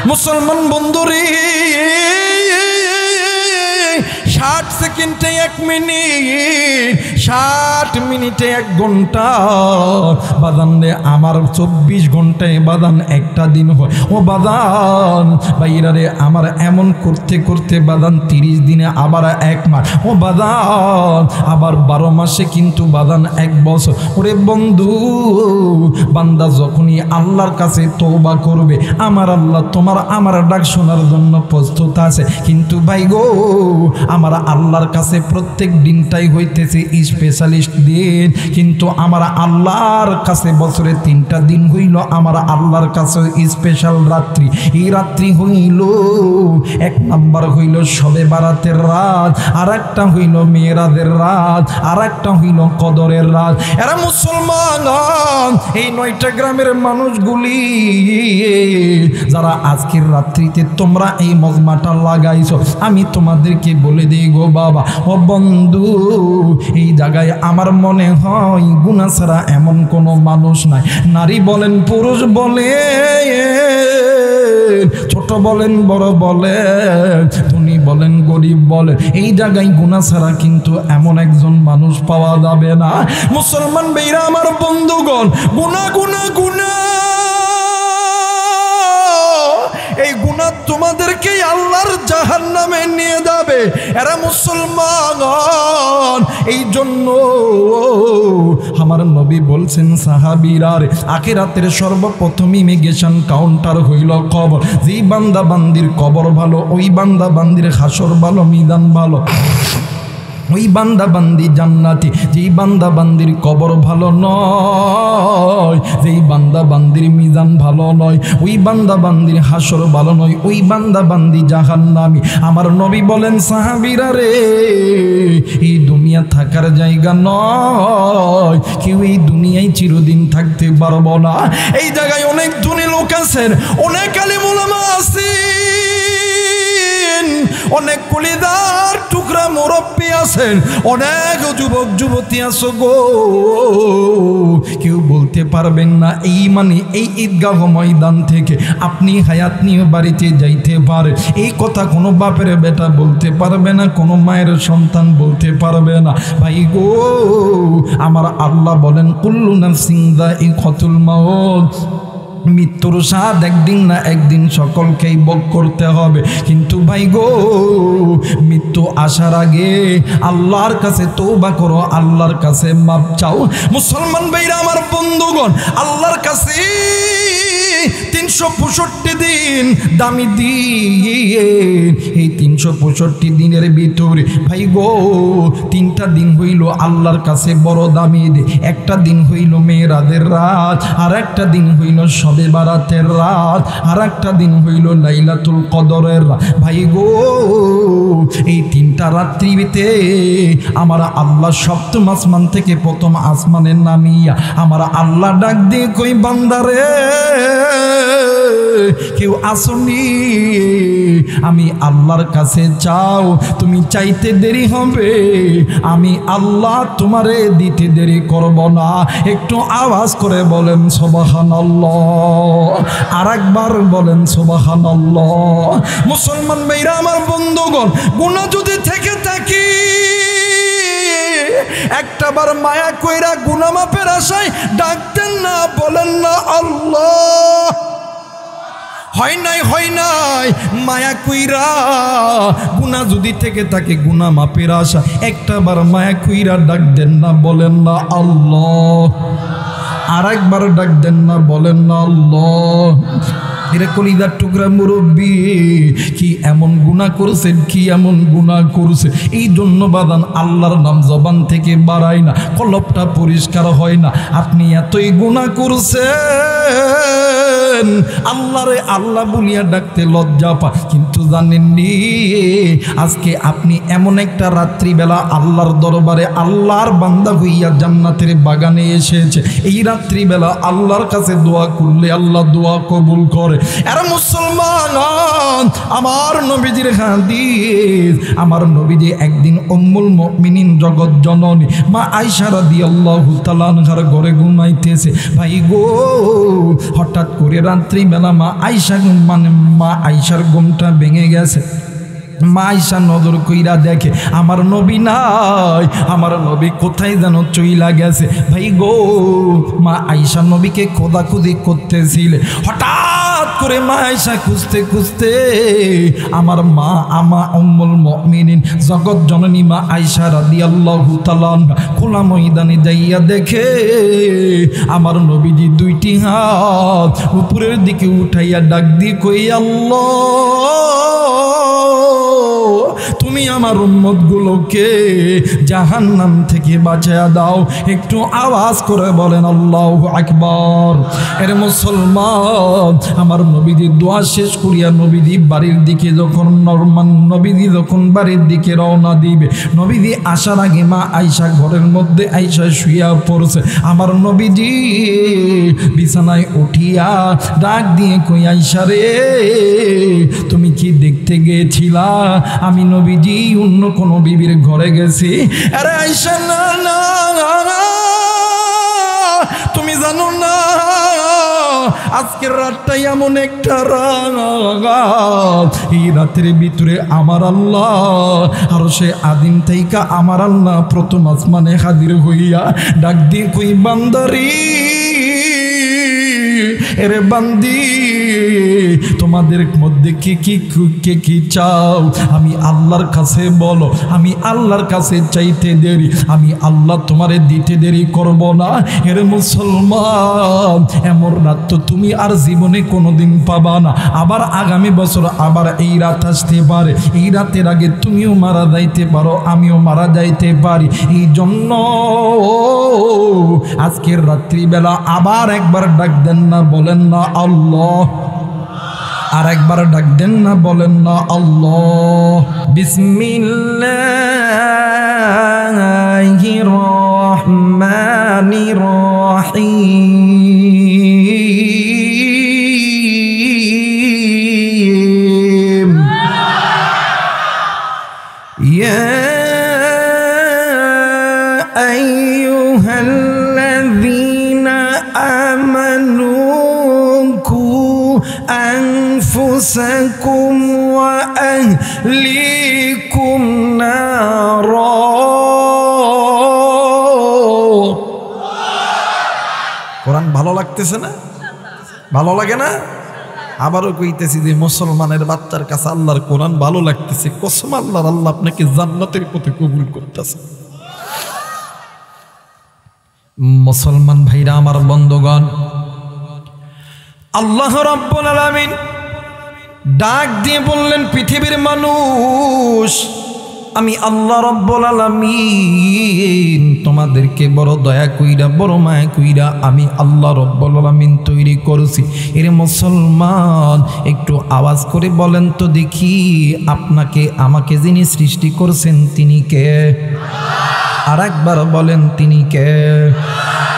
মুসলমান বন্ধুরে 60 সেকেন্ডে 1 মিনিট, 60 মিনিটে 1 ঘন্টা বাদান রে আমার 24 ঘন্টায় বাদান একটা দিন হয়। ও বাদান ভাইরা রে আমার এমন করতে করতে বাদান 30 দিনে আবার 1 মাস, ও বাদান আবার 12 মাসে কিন্তু বাদান 1 বছর। ওরে বন্ধু বান্দা যখনই আল্লাহর কাছে তওবা করবে আমার আল্লাহ তোমার আমার ডাক শোনার জন্য প্রস্তুত আছে। কিন্তু ভাই গো আমার আল্লাহর কাছে প্রত্যেক দিনটাই হইতেছে স্পেশালিস্ট দিন, কিন্তু আমার আল্লাহর কাছে বছরে 3টা দিন হইল আমার আল্লাহর কাছে স্পেশাল রাত্রি। এই রাত্রি হইল 1 নাম্বার হইল শবে বারাতের রাত, আর একটা হইল মেরাজের রাত, আর একটা হইল কদরের রাত। এরা মুসলমান এই 9টা গ্রামের মানুষগুলি যারা আজকের রাত্রিতে তোমরা এই মজমাটা লাগাইছো, আমি তোমাদেরকে বলে দিই গো বাবা ও বন্ধু, এই জায়গায় আমার মনে হয় গুনাহ ছাড়া এমন কোনো মানুষ নাই। নারী বলেন পুরুষ বলেন, ছোট বলেন বড় বলেন, ধনী বলেন গরিব বলেন, এই জায়গায় গুনাহ ছাড়া কিন্তু এমন একজন মানুষ পাওয়া যাবে না। মুসলমান ভাইরা আমার বন্ধুগণ, গুনাহ গুনাহ গুনাহ, এই গুনাহ তোমাদেরকে আল্লাহর জাহান্নামে নিয়ে যাবে। এরা মুসলমান, এই জন্য আমার নবী বলছেন সাহাবীরা রে আখিরাতের সর্বপ্রথম ইমিগ্রেশন কাউন্টার হইল কবর। যেই বান্দা বান্দির কবর ভালো, ওই বান্দা বান্দির হাসর ভালো, মিজান ভালো, ওই বান্দা বান্দি জান্নাতি। যেই বান্দা বান্দির কবর ভালো নয়, যেই বান্দা বান্দির মিজান ভালো নয়, ওই বান্দা বান্দির হাসর ভালো নয়, ওই বান্দা বান্দি জাহান্নামী। আমার নবী বলেন সাহাবীরা রে এই দুনিয়া থাকার জায়গা নয়, কেউ এই দুনিয়ায় চিরদিন থাকতে পারবো না। এই জায়গায় অনেক ধনী লোক আছেন, অনেক আলেম ওলামা আছেন, অনেক কলিদার টুকরা মুরব্বী আছেন, অনেক যুবক যুবতী আছো গো, কেউ বলতে পারবেন না এই মানে এই ঈদগাহ ময়দান থেকে আপনি হায়াত নিয়ে বাড়িতে যাইতে পারে। এই কথা কোনো বাপের বেটা বলতে পারবে না, কোনো মায়ের সন্তান বলতে পারবে না। ভাই গো আমার আল্লাহ বলেন কুল্লু নাফসিন যায়িকাতুল মাউত, মৃত্যুর স্বাদ একদিন না একদিন সকলকেই ভোগ করতে হবে। কিন্তু ভাই গো মৃত্যু আসার আগে আল্লাহর কাছে তওবা করো, আল্লাহর কাছে মাপ চাও। মুসলমান ভাইরা আমার বন্ধুগণ, আল্লাহর কাছে 365 দিন দামি দিন। এই 365 দিনের ভিতরে ভাই গো 3টা দিন হইল আল্লাহর কাছে বড় দামি দিন। একটা দিন হইল মেরাজের রাত, আর একটা দিন হইল শবে বারাতের রাত, আর একটা দিন হইল লাইলাতুল কদরের রাত। ভাই গো এই 3টা রাত্রিতে আমার আল্লাহ সপ্তম আসমান থেকে প্রথম আসমানে নামিয়া আমার আল্লাহ ডাক দিয়ে কই বান্দারে কেউ আসনি, আমি আল্লাহর কাছে চাও, তুমি চাইতে দেরি হবে, আমি আল্লাহ তোমারে দিতে দেরি করব না। একটু আওয়াজ করে বলেন সুবহানাল্লাহ, আরেকবার বলেন সুবহানাল্লাহ। মুসলমান ভাইরা আমার বন্ধুগণ, গুনাহ যদি থেকে থাকে একটাবার মায়া কইরা গুনাহ মাপের আশায় ডাকতেন না, বলেন না আল্লাহ। হয় নাই মায়া কইরা গুনাহ যদি থেকে থাকে গুনাহ মাপের আশা, একটাবার মায়া কইরা ডাক দেন না, বলেন না আল্লাহ। আরেকবার ডাক দেন না, বলেন না আল্লাহ। এরা কলিজার টুকরা মুরব্বী কি এমন গুনাহ করছেন, কি এমন গুনাহ করছে, এই জন্য বাদান আল্লাহর নাম জবান থেকে বাড়ায় না, কলবটা পরিষ্কার হয় না। আপনি এতই গুনাহ করছেন, আল্লাহরে আল্লাহ বলিয়া ডাকতে লজ্জা পা। কিন্তু জানেননি আজকে আপনি এমন একটা রাত্রিবেলা আল্লাহর দরবারে আল্লাহর বান্দা হইয়া জান্নাতের বাগানে এসেছে। এই রাত্রিবেলা আল্লাহর কাছে দোয়া করলে আল্লাহ দোয়া কবুল করে। আর মুসলমান, আমার নবীজির হাদিস, আমার নবীজি একদিন উম্মুল মুমিনিন জগৎ জননী মা আয়েশা রাদিয়াল্লাহু তাআলা আনহার ঘরে ঘুমাইতেছে। ভাই গো, হঠাৎ করে রাত্রিবেলা মা আয়েশার ঘুমটা ভেঙে গেছে। মা আয়েশা নজর কইরা দেখে আমার নবী নাই, আমার নবী কোথায় যেন চইলা গেছে। ভাই গো, মা আয়েশা নবীকে খোঁজাখুঁজি করতেছিলে। হঠাৎ করে মা আয়েশা খুঁজতে খুঁজতে আমার মা উম্মুল মুমিনিন জগৎ জননী মা আয়েশা রাদিয়াল্লাহু তাআলা খোলা ময়দানে যাইয়া দেখে আমার নবীজি দুইটি হাত উপরের দিকে উঠাইয়া ডাক দিয়ে কই, আল্লাহ তুমি আমার উম্মত গুলোকে জাহান্নাম থেকে বাঁচায়া দাও। একটু আওয়াজ করে বলেন আল্লাহু আকবার। এর মুসলমান, আমার নবীজি দোয়া শেষ করিয়া নবীজি বাড়ির দিকে যখন বাড়ির দিকে রওনা দিবে, নবীজি আসার আগে মা আয়েশা ঘরের মধ্যে আয়েশা শুইয়া পড়ছে। আমার নবীজি বিছানায় উঠিয়া ডাক দিয়ে কই, আয়েশা রে তুমি কি দেখতে গিয়েছিলা আমি নবীজি অন্য কোন বিবির ঘরে গেছি? আরে আয়েশা, না না, তুমি জানো না আজকের রাতটা এমন একটা রাত, এই রাতের ভিতরে আমার আল্লাহ আরশে আদিম থাইকা আমার আল্লাহ প্রথম আসমানে হাজির হইয়া ডাক দিয়ে কই, বান্দারি এরে বান্দি, তোমাদের মধ্যে কি চাও আমি আল্লাহর কাছে বলো, আমি আল্লাহর কাছে চাইতে দেরি, আমি আল্লাহ তোমারে দিতে দেরি করব না। এর মুসলমান, এমন রাত তো তুমি আর জীবনে কোনোদিন পাবা না। আবার আগামী বছর আবার এই রাত আসতে পারে, এই রাতের আগে তুমিও মারা যাইতে পারো, আমিও মারা যাইতে পারি। এই জন্য আজকের রাত্রিবেলা আবার একবার ডাক দেন না, বলেন না আল্লাহ। আর একবার ডাক দেন না, বলেন না আল্লাহ। বিসমিল্লাহির রহমানির রহিম। ইয়া আইয়ুহাল্লাযীনা আমানু أنفسكم وأهليكم نارا। কোরআন ভালো লাগতেছে না? ভালো লাগে না? আবারও কইতেছি যে মুসলমানের বাচ্চার কাছে আল্লাহর কোরআন ভালো লাগতেছে, কসম আল্লাহর, আল্লাহ আপনাকে জান্নাতের পথে কবুল করতেছে। মুসলমান ভাইরা আমার, বন্ধুগণ, আল্লাহ রাব্বুল আলামিন ডাক দিয়ে বললেন, পৃথিবীর মানুষ, আমি আল্লাহ রাব্বুল আলামিন তোমাদেরকে বড় দয়া কইরা, বড় মায়া কইরা আমি আল্লাহ রাব্বুল আলামিন তৈরি করেছি। এর মুসলমান, একটু আওয়াজ করে বলেন তো দেখি, আপনাকে আমাকে যিনি সৃষ্টি করেছেন তিনি কে? আর একবার বলেন, তিনি কে?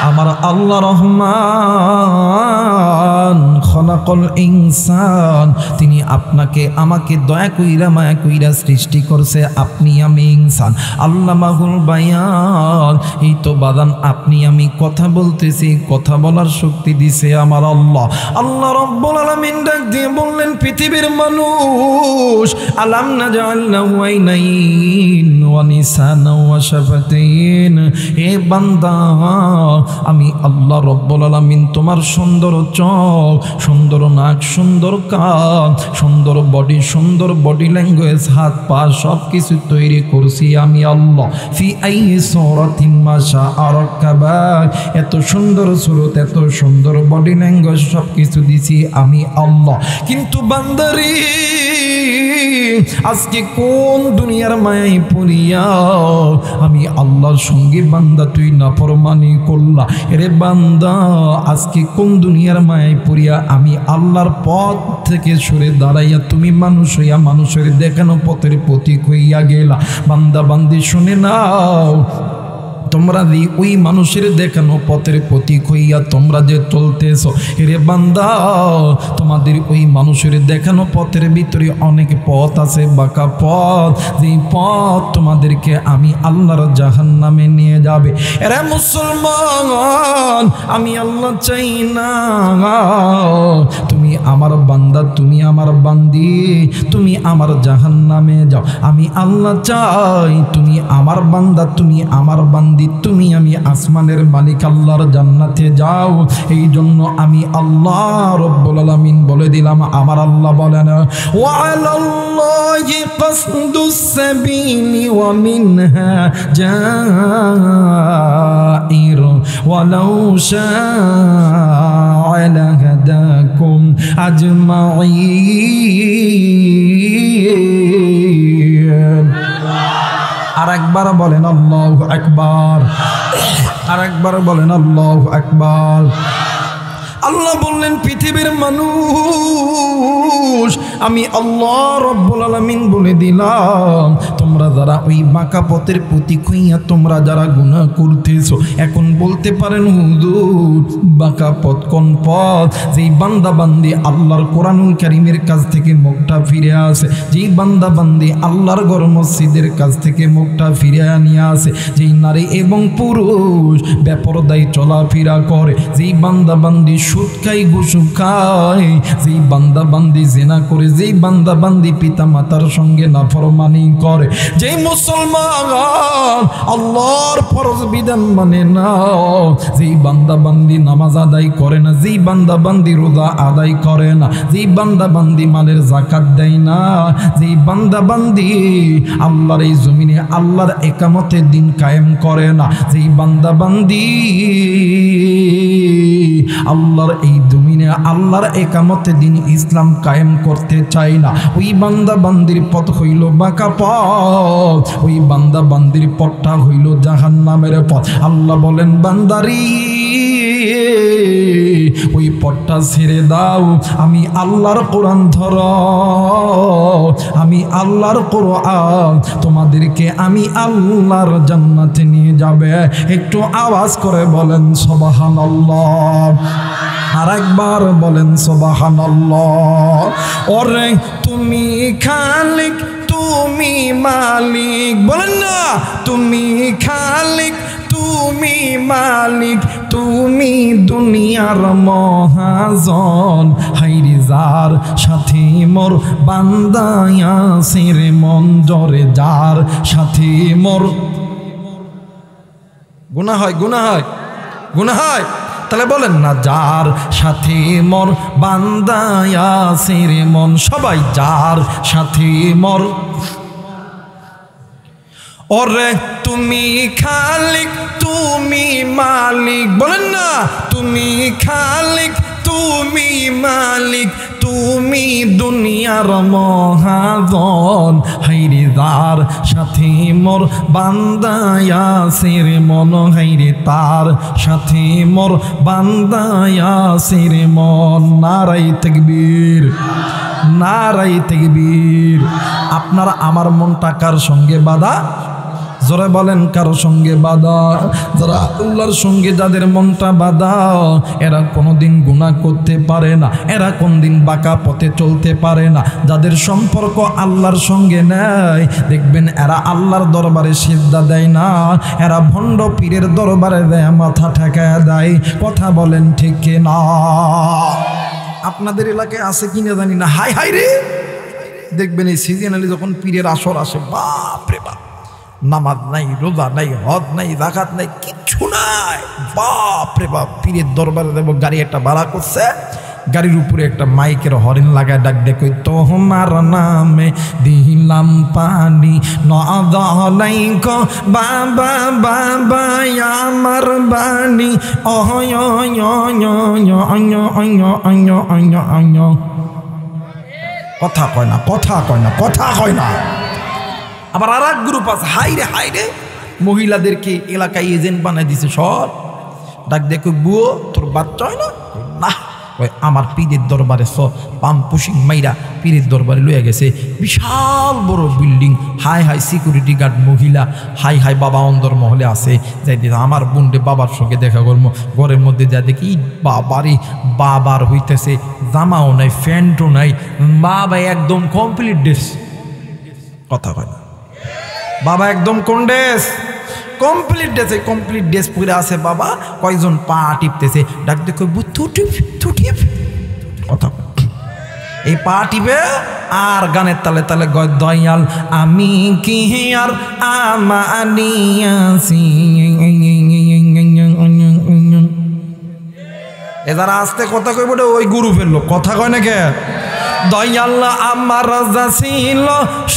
আমার আল্লাহ রহমান খলাকল ইনসান, তিনি আপনাকে আমাকে দয়া কইরা মায়া কইরা সৃষ্টি করছে। আপনি আমি ইনসান, আল্লামাহুল বায়ান। এই তো বাদান আপনি আমি কথা বলতেছি, কথা বলার শক্তি দিছে আমার আল্লাহ। আল্লাহ রাব্বুল আলামিন ডাক দিয়ে বললেন, পৃথিবীর মানুষ, আলাম নাজআল লাহু আইনাইন ওয়া নিসানা ওয়া শাফাতাইন। হে বান্দা, আমি আল্লাহ রাব্বুল আলামিন তোমার সুন্দর চোখ, সুন্দর নাক, সুন্দর কান, সুন্দর বডি ল্যাঙ্গুয়েজ, হাত পা সব কিছু তৈরি করছি আমি আল্লাহ। ফি আইয়ি সূরাতিন মা শাআ রাক্কাবাক, এত সুন্দর সুরত, এত সুন্দর বডি ল্যাঙ্গুয়েজ সব কিছু দিছি আমি আল্লাহ। কিন্তু বান্দারি, আজকে কোন দুনিয়ার মায়ায় পড়িয়া আমি আল্লাহর সঙ্গে বান্দা তুই নাফরমানি করলা? এরে বান্দা, আজকে কোন দুনিয়ার মায়ায় পড়িয়া আমি আল্লাহর পথ থেকে সরে দাঁড়াইয়া তুমি মানুষ হইয়া মানুষের দেখানো পথের প্রতীক হইয়া গেলা? বান্দা বান্দি শুনে নাও, তোমরা যে ওই মানুষের দেখানো পথের প্রতীক হইয়া তোমরা যে চলতেছো, রে বান্দা তোমাদের ওই মানুষের দেখানো পথের ভিতরে অনেক পথ আছে, বাঁকা পথ, যেই পথ তোমাদেরকে আমি আল্লাহর জাহান্নামে নিয়ে যাবে। এরা মুসলমান, আমি আল্লাহ চাই না তুমি আমার বান্দা, তুমি আমার বান্দি, তুমি আমার জাহান্নামে যাও। আমি আল্লাহ চাই তুমি আমার বান্দা, তুমি আমার বান্দি, তুমি আমি আসমানের মালিক আল্লাহর জান্নাতে যাও। এই জন্য আমি আল্লাহ রব্বুল আলামিন বলে দিলাম, আমার আল্লাহ বলেন ওয়া আলাল্লাহি কাসদুস সাবিলি ওয়া মিনহা জাইর ওয়ালাউ শা'a লাহাদাকুম আজমাইন। আর একবার বলেন আল্লাহু আকবার, আর একবার বলেন আল্লাহু আকবার। আল্লাহ বললেন পৃথিবীর মানুষ, আমি আল্লাহ রব্বুল আলামিন বলে দিলাম, তোমরা যারা ওই বাঁকা পথের প্রতীক হইয়া তোমরা যারা গুনাহ করতেছো, এখন বলতে পারেন হুজুর বাঁকা পথ কোন পথ? যেই বান্দা বান্দি আল্লাহর কোরআনুল কারীমের কাছ থেকে মুখটা ফিরে আসে, যেই বান্দা বান্দি আল্লাহর ঘর মসজিদের কাছ থেকে মুখটা ফিরে নিয়ে আসে, যেই নারী এবং পুরুষ বেপরদায় চলাফেরা করে, যেই বান্দা বান্দি সুদ খায় ঘুষ খায়, যেই বান্দা বান্দি জিনা করে, যেই বান্দা বান্দি পিতা মাতার সঙ্গে নাফরমানি করে, যেই মুসলমান আল্লাহর ফরজ বিধান মানে না, যেই বান্দা বান্দি নামাজ আদায় করে না, যেই বান্দা বান্দি রোজা আদায় করে না, যেই বান্দা বান্দি মালের যাকাত দেয় না, যেই বান্দা বান্দি আল্লাহর এই জমিনে আল্লাহর একামতের দিন কায়েম করে না, যেই বান্দা বান্দি আল্লাহর এই জমিনে আল্লাহর একামতের দিন ইসলাম কায়েম করতে চায় না, ওই বান্দা বান্দির পথ হইল বাঁকা পথ, ওই বান্দা বান্দির পথটা হইল জাহান্নামের পথ। আল্লাহ বলেন বান্দারি ওই পথটা ছেড়ে দাও, আমি আল্লাহর কোরআন ধরো, আমি আল্লাহর কোরআন তোমাদেরকে আমি আল্লাহর জান্নাতে নিয়ে যাবে। একটু আওয়াজ করে বলেন সুবহানাল্লাহ, আর একবার বলেন সুবহানাল্লাহ। ওরে তুমি খালিক তুমি মালিক, বলেন না তুমি খালিক তুমি মালিক, তুমি দুনিয়ার মহাজন, হাইরে যার সাথে মোর বান্দায়া সিরে মন জরে, যার সাথে মোর গুনাহ হয়, গুনাহ হয়, গুনাহ হয়, তাহলে বলেন না যার সাথে মোর বান্দায়া সিরে মন, সবাই যার সাথে মোর। ওরে তুমি খালিক তুমি মালিক, বলেন না তুমি খালিক তুমি মালিক, তুমি দুনিয়ার মহাজন, হাইরে যার সাথে মোর বান্দায়া সিরে মন, হাইরে তার সাথে মোর বান্দায়া সিরে মন। নারাই তাকবীর, নারাই তাকবীর। আপনারা আমার মনটা কার সঙ্গে বাঁধা? জোরে বলেন কারো সঙ্গে বাঁধা? যারা আল্লাহর সঙ্গে যাদের মনটা বাঁধা, এরা কোনোদিন গুনাহ করতে পারে না, এরা কোনদিন বাঁকা পথে চলতে পারে না। যাদের সম্পর্ক আল্লাহর সঙ্গে নেই, দেখবেন এরা আল্লাহর দরবারে সিজদা দেয় না, এরা ভণ্ড পীরের দরবারে দেয় মাথা ঠেকায় দেয়। কথা বলেন ঠিক না? আপনাদের এলাকায় আছে কিনা জানি না, হাই হাই রে, দেখবেন এই সিজনালি যখন পীরের আসর আসে, বাপ রে বাপ, নামাজ নাই, রোজা নাই, হজ নাই, যাকাত নাই, কিচ্ছু নাই, বাপ রে বাপ। পীরের দরবারে দেব, গাড়ি একটা ভাড়া করছে, গাড়ির উপরে একটা মাইকের হরেন লাগায় ডাক দেখো, তোমার নামে দিলাম পানি নদালাইক বাবা বাবা আমার বাণী, অয় কথা কয় না, কথা কয় না, কথা কয় না। আবার আর এক গ্রুপ আছে, হাইরে হাইরে, মহিলাদেরকে এলাকায় এজেন্ট বানাই দিছে সব। ডাক দেখো, বুয়ো তোর বাচ্চা হয় না? না, ওই আমার পীরের দরবারে পাম পুশিং মাইরা পীরের দরবারে লইয়া গেছে। বিশাল বড় building, high high security guard মহিলা, হাই হাই বাবা অন্দর মহলে আছে। যাই দিন আমার বোনরে বাবার সঙ্গে দেখা করবো, ঘরের মধ্যে যা দেখি বাবারই বাবার হইতেছে, জামাও নাই প্যান্টও নাই, বাবা একদম কমপ্লিট ড্রেস। কথা কয় না, বাবা একদম কোন ড্রেস? কমপ্লিট ড্রেসে, কমপ্লিট ড্রেস পরে আছে বাবা। কয়জন পা টিপতেছে, ডাক দেখো থুটিপ। কথা এই পা টিপে আর গানের তালে তালে গয় দয়াল আমি কি আর আমানিয়াছি। এ যারা আস্তে কথা কইব ওই গুরু ফেললো, কথা কয় না কে? দয়াল আমার রাজা ছিল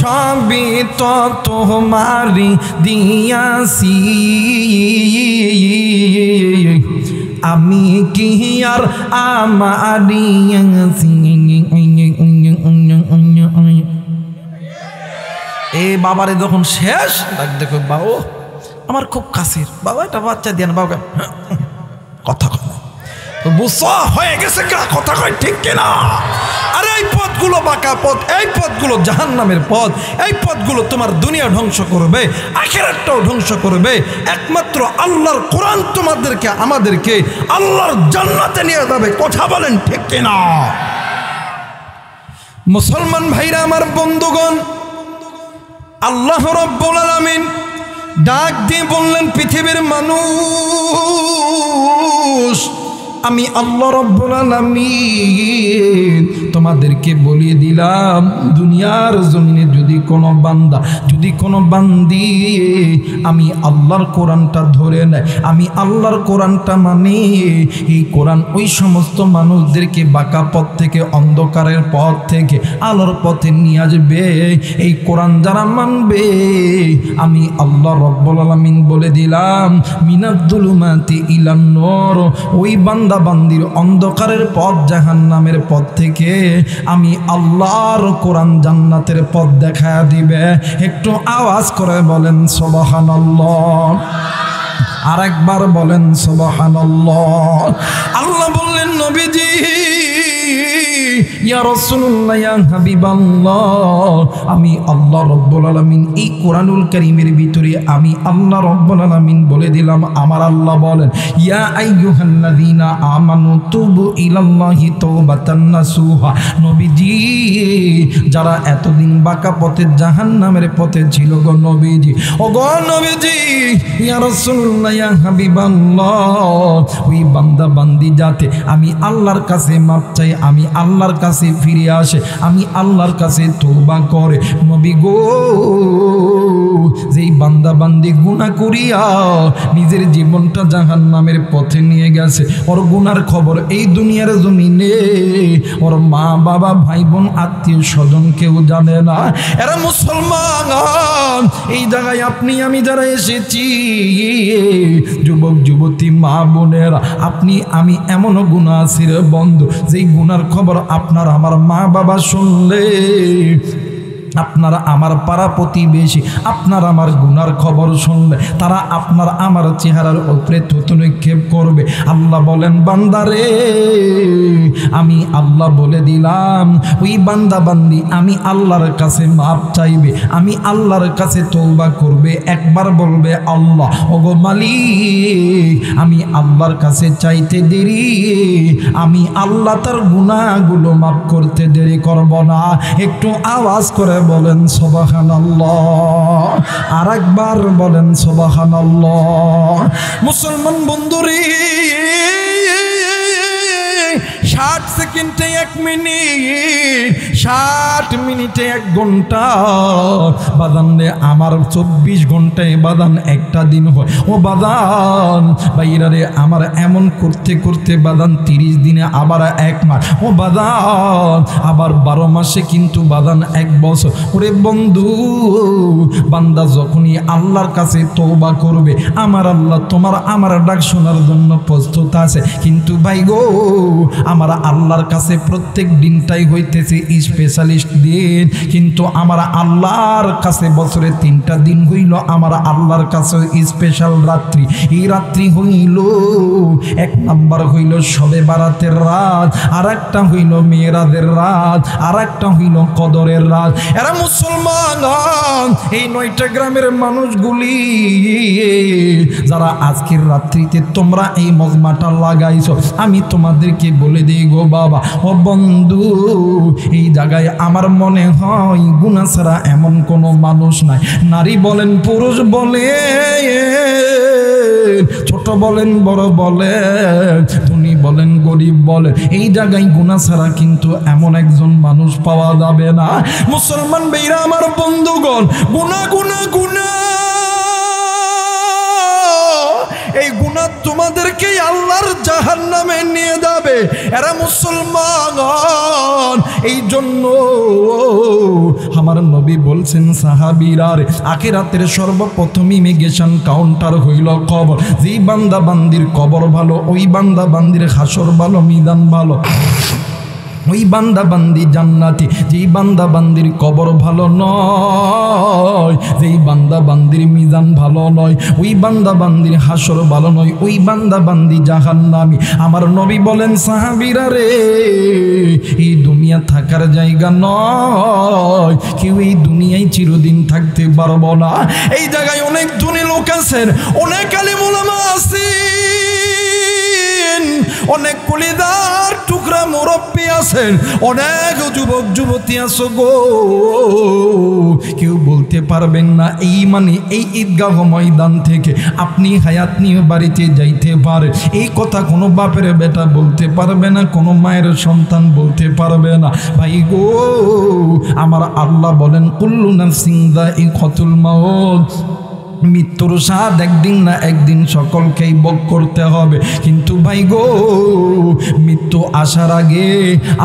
সবই তো তোমারি দিয়াছি, আমি কি আর আমারিয়াছি। এই বাবারে যখন শেষ দেখো বাবু আমার খুব কাছের বাবা, এটা বাচ্চা দিয়ে না বাবা, কথা কয় বুঝছো হয়ে গেছে কথা কয় ঠিক কিনা? আর এই পথগুলো বাঁকা পথ, এই পথগুলো জাহান্নামের পথ, এই পথগুলো তোমার দুনিয়া ধ্বংস করবে, আখিরাতটাও ধ্বংস করবে। একমাত্র আল্লাহর কোরআন তোমাদেরকে আমাদেরকে আল্লাহর জান্নাতে নিয়ে যাবে। কথা বলেন ঠিক কিনা? মুসলমান ভাইরা আমার, বন্ধুগণ, আল্লাহ রাব্বুল আলামিন ডাক দিয়ে বললেন, পৃথিবীর মানুষ, আমি আল্লাহ রাব্বুল আলামিন তোমাদেরকে বলিয়ে দিলাম, দুনিয়ার জমিনে যদি কোনো বান্দা, যদি কোনো বান্দি আমি আল্লাহর কোরআনটা ধরে নেয়, আমি আল্লাহর কোরআনটা মানে, এই কোরআন ওই সমস্ত মানুষদেরকে বাঁকা পথ থেকে, অন্ধকারের পথ থেকে আলোর পথে নিয়ে আসবে। এই কোরআন যারা মানবে, আমি আল্লাহ রাব্বুল আলামিন বলে দিলাম, মিনাজ-জুলুমাতি ইলান নূর, ওই বান্দা বান্দির অন্ধকারের পথ, জাহান্নামের পথ থেকে আমি আল্লাহর কোরআন জান্নাতের পথ দেখায়া দিবে। একটু আওয়াজ করে বলেন সুবহানাল্লাহ, আরেকবার বলেন সুবহানাল্লাহ। আল্লাহ বললেন, নবীজি, ইয়া রাসূলুল্লাহ, ইয়া হাবিবাল্লাহ, আমি আল্লাহ রাব্বুল আলামিন এই কোরআনুল কারীমের ভিতরে আমি আল্লাহ রাব্বুল আলামিন বলে দিলাম, আমার আল্লাহ বলেন, ইয়া আইয়ুহাল্লাযীনা আমানু তুবু ইলাল্লাহি তাওবাতান নাসুহা। নবীজি, যারা এতদিন বাঁকা পথে, জাহান্নামের পথে ছিল গো নবীজি, ও গো নবীজি, ইয়া রাসূলুল্লাহ, ইয়া হাবিবাল্লাহ, ওই বান্দা বান্দি যাতে আমি আল্লাহর কাছে মাপ চাই, আমি আল্লাহর কাছে ফিরে আসে, আমি আল্লাহর কাছে তওবা করে। নবী গো, যেই বান্দা বান্দি গুনাহ করিয়া নিজের জীবনটা জাহান্নামের পথে নিয়ে গেছে, ওর গুনার খবর এই দুনিয়ার জমিনে ওর মা বাবা ভাই বোন আত্মীয় স্বজন কেউ জানে না। এরা মুসলমান, এই জায়গায় আপনি আমি যারা এসেছি, যুবক যুবতী মা বোনেরা, আপনি আমি এমনও গুনাহ আছে রে বন্ধু, যেই গুনার খবর আপনার আমার মা বাবা শুনলে, আপনারা আমার পাড়া প্রতিবেশী আপনার আমার গুনার খবর শুনলে, তারা আপনার আমার চেহারার উপরে থুতু নিক্ষেপ করবে। আল্লাহ বলেন, বান্দারে, আমি আল্লাহ বলে দিলাম, ওই বান্দা বান্দি আমি আল্লাহর কাছে মাপ চাইবে, আমি আল্লাহর কাছে তওবা করবে, একবার বলবে, আল্লাহ ওগো মালিক, আমি আল্লাহর কাছে চাইতে দেরি, আমি আল্লাহ তার গুনাহগুলো মাফ করতে দেরি করব না। একটু আওয়াজ করে বলেন সুবহানাল্লাহ, আরেকবার বলেন সুবহানাল্লাহ। মুসলমান বন্ধুরে, 60 সেকেন্ডে 1 মিনিট, 60 মিনিটে 1 ঘন্টা, বাদানে আমার 24 ঘন্টায় বাদান একটা দিন হয়। ও বাদান বাইরারে আমার এমন করতে করতে বাদান 30 দিনে আবার 1 মাস, ও বাদান আবার 12 মাসে কিন্তু বাদান 1 বছর। ওরে বন্ধু, বান্দা যখনই আল্লাহর কাছে তওবা করবে, আমার আল্লাহ তোমার আমার ডাক শোনার জন্য প্রস্তুত আছে। কিন্তু ভাই গো, আমার আল্লাহর কাছে প্রত্যেক দিনটাই হইতেছে স্পেশালিস্ট দিন, কিন্তু আমার আল্লাহর কাছে বছরে 3টা দিন হইল আমার আল্লাহর কাছে স্পেশাল রাত্রি। এই রাত্রি হইল 1 নাম্বার হইল শবে বারাতের রাত, আর একটা হইল মেরাজের রাত, আর একটা হইল কদরের রাত। এরা মুসলমান, এই 9টা গ্রামের মানুষগুলি যারা আজকের রাত্রিতে তোমরা এই মজমাটা লাগাইছো, আমি তোমাদেরকে বলে দিই গো বাবা ও বন্ধু, এই জায়গায় আমার মনে হয় গুনাহ ছাড়া এমন কোনো মানুষ নাই। নারী বলেন, পুরুষ বলেন, ছোট বলেন, বড় বলেন, ধনী বলেন, গরিব বলেন, এই জায়গায় গুনাহ ছাড়া কিন্তু এমন একজন মানুষ পাওয়া যাবে না। মুসলমান ভাইরা আমার বন্ধুগণ, গুনাহ গুনাহ গুনাহ, এই গুনাহ তোমাদেরকে আল্লাহর জাহান্নামে নিয়ে যাবে। এরা মুসলমান, এই জন্য আমার নবী বলছেন সাহাবীরা, আখিরাতের সর্বপ্রথম ইমিগ্রেশন কাউন্টার হইল কবর। যেই বান্দা বান্দির কবর ভালো, ওই বান্দা বান্দির হাসর ভালো, মিজান ভালো, ওই বান্দা বান্দি জান্নাতি। যেই বান্দা বান্দির কবর ভালো নয়, যেই বান্দা বান্দির মিজান ভালো নয়, ওই বান্দা বান্দির হাসর ভালো নয়, ওই বান্দা বান্দি জাহান্নামী। আমার নবী বলেন সাহাবীরা রে, এই দুনিয়া থাকার জায়গা নয়, কেউ এই দুনিয়ায় চিরদিন থাকতে পারবো না। এই জায়গায় অনেক ধনী লোক আছেন, অনেক আলেম ওলামা আছেন, অনেক কলিদার টুকরা মুরব্বী আছেন, অনেক যুবক যুবতী আছো গো, কেউ বলতে পারবেন না এই মানে এই ঈদগাহ ময়দান থেকে আপনি হায়াত নিয়ে বাড়িতে যাইতে পারে। এই কথা কোনো বাপের বেটা বলতে পারবে না, কোনো মায়ের সন্তান বলতে পারবে না। ভাই গো, আমার আল্লাহ বলেন কুল্লু নাফসিন যায়িকাতুল মাউত, মৃত্যুর স্বাদ একদিন না একদিন সকলকেই ভোগ করতে হবে। কিন্তু ভাই গো, মৃত্যু আসার আগে